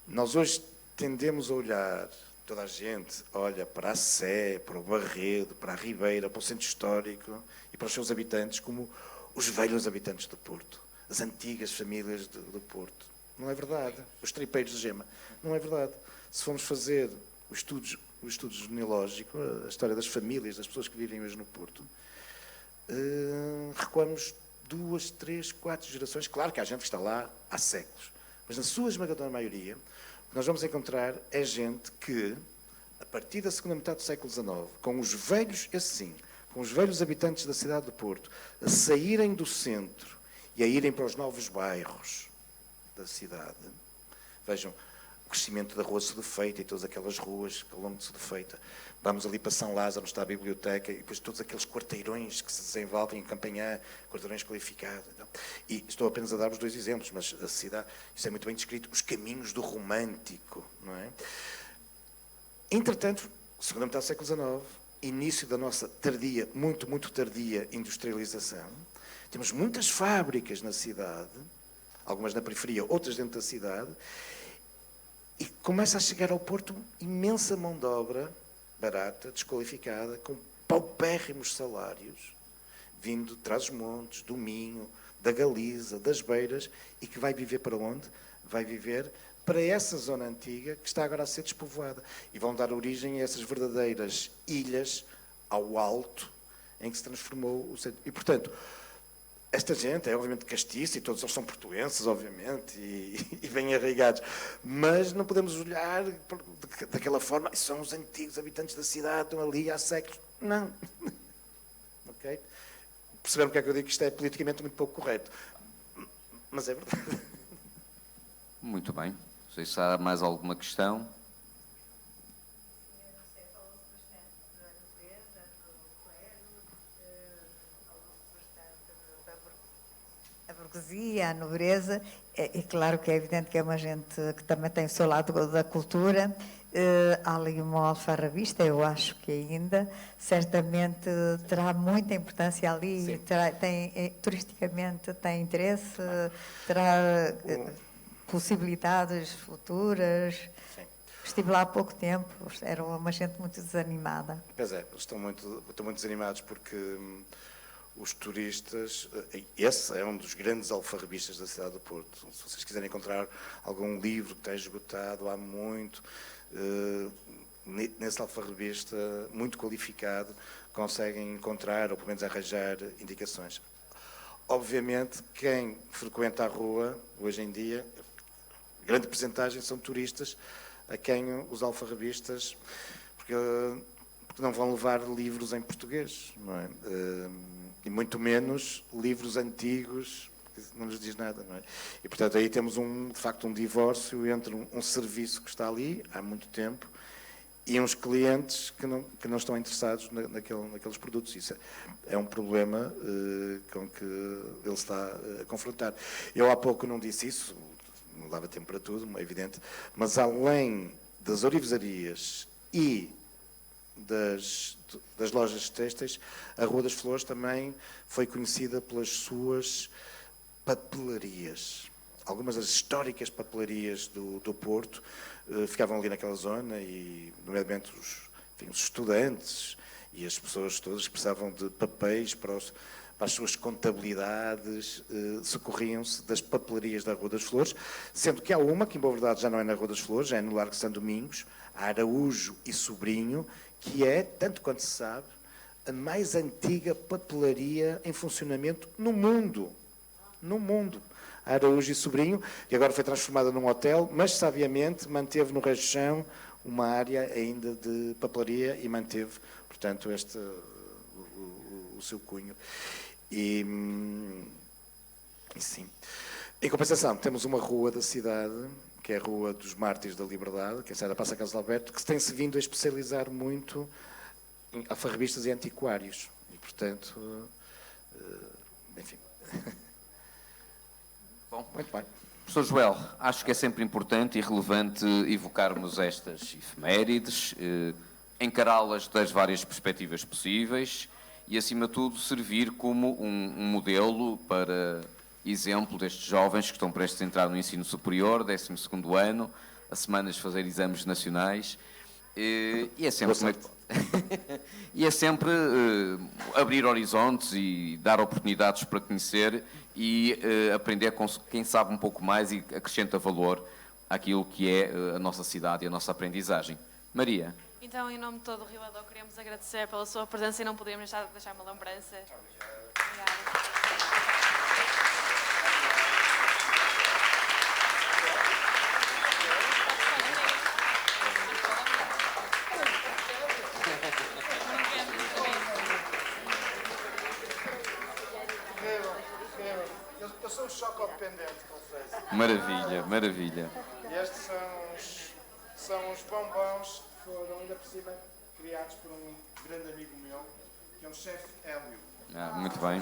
nós hoje tendemos a olhar, toda a gente olha para a Sé, para o Barredo, para a Ribeira, para o centro histórico e para os seus habitantes como os velhos habitantes do Porto, as antigas famílias do Porto. Não é verdade. Os tripeiros de Gema. Não é verdade. Se formos fazer o estudo genealógico, a história das famílias, das pessoas que vivem hoje no Porto, recuamos 2, 3, 4 gerações. Claro que há gente que está lá há séculos, mas na sua esmagadora maioria, o que nós vamos encontrar é gente que, a partir da segunda metade do século XIX, com os velhos, esse sim, com os velhos habitantes da cidade do Porto, a saírem do centro e a irem para os novos bairros da cidade. Vejam, o crescimento da Rua Sedufeita e todas aquelas ruas ao longo de Sedufeita. Vamos ali para São Lázaro, onde está a biblioteca, e depois todos aqueles quarteirões que se desenvolvem em Campanhã, quarteirões qualificados. E estou apenas a dar-vos 2 exemplos, mas a cidade, isso é muito bem descrito, os caminhos do romântico, não é? Entretanto, segunda metade do século XIX, início da nossa tardia, muito, muito tardia industrialização, temos muitas fábricas na cidade, algumas na periferia, outras dentro da cidade, e começa a chegar ao Porto imensa mão de obra barata, desqualificada, com paupérrimos salários, vindo de Trás-os-Montes, do Minho, da Galiza, das Beiras, e que vai viver para onde? Vai viver para essa zona antiga que está agora a ser despovoada. E vão dar origem a essas verdadeiras ilhas ao alto em que se transformou o centro. E, portanto, esta gente é obviamente castiça e todos eles são portuenses, obviamente, e bem arraigados, mas não podemos olhar daquela forma, são os antigos habitantes da cidade, estão ali há séculos. Não. Ok? Perceberam porque é que eu digo que isto é politicamente muito pouco correto? Mas é verdade. Muito bem. Não sei se há mais alguma questão. A burguesia, a nobreza, é claro que é evidente que é uma gente que também tem o seu lado da cultura. Há ali uma alfarrabista, eu acho que ainda, certamente terá muita importância ali, turisticamente tem interesse, terá possibilidades futuras. Sim. Estive lá há pouco tempo, era uma gente muito desanimada. Pois é, estão muito desanimados porque os turistas, esse é um dos grandes alfarrabistas da cidade do Porto. Se vocês quiserem encontrar algum livro que está esgotado há muito, nesse alfarrabista, muito qualificado, conseguem encontrar, ou pelo menos arranjar, indicações. Obviamente, quem frequenta a rua, hoje em dia, grande percentagem são turistas a quem os alfarrabistas, porque não vão levar livros em português, não é? E muito menos livros antigos, que não lhes diz nada, não é? E, portanto, aí temos, de facto, um divórcio entre um serviço que está ali há muito tempo e uns clientes que não estão interessados naqueles produtos. Isso é um problema com que ele está a confrontar. Eu há pouco não disse isso, não dava tempo para tudo, é evidente, mas além das orivesarias e das lojas têxteis, a Rua das Flores também foi conhecida pelas suas papelarias. Algumas das históricas papelarias do Porto ficavam ali naquela zona e, nomeadamente, os estudantes e as pessoas todas precisavam de papéis para as suas contabilidades, socorriam-se das papelarias da Rua das Flores, sendo que há uma, que em boa verdade já não é na Rua das Flores, já é no Largo de São Domingos, a Araújo e Sobrinho, que é, tanto quanto se sabe, a mais antiga papelaria em funcionamento no mundo. No mundo. A Araújo e Sobrinho, que agora foi transformada num hotel, mas sabiamente manteve no resto do chão uma área ainda de papelaria e manteve, portanto, o seu cunho. E sim. Em compensação, temos uma rua da cidade, que é a Rua dos Mártires da Liberdade, que é a da Praça Carlos Alberto, que se tem-se vindo a especializar muito em alfarrabistas e antiquários. E, portanto, enfim. Bom, Muito bem. Professor Joel, acho que é sempre importante e relevante evocarmos estas efemérides, encará-las das várias perspectivas possíveis e, acima de tudo, servir como um modelo para exemplo destes jovens que estão prestes a entrar no ensino superior, 12º ano, a semanas de fazer exames nacionais. E é sempre, e é sempre abrir horizontes e dar oportunidades para conhecer e aprender com quem sabe um pouco mais e acrescenta valor àquilo que é a nossa cidade e a nossa aprendizagem. Maria. Então, em nome de todo o Rio Adão, queremos agradecer pela sua presença e não podíamos deixar uma lembrança. Obrigada. Eu sou um chocodependente, confesso. Maravilha, maravilha. E estes são os bombons que foram, ainda por cima, criados por um grande amigo meu, que é o chefe Hélio. Muito bem.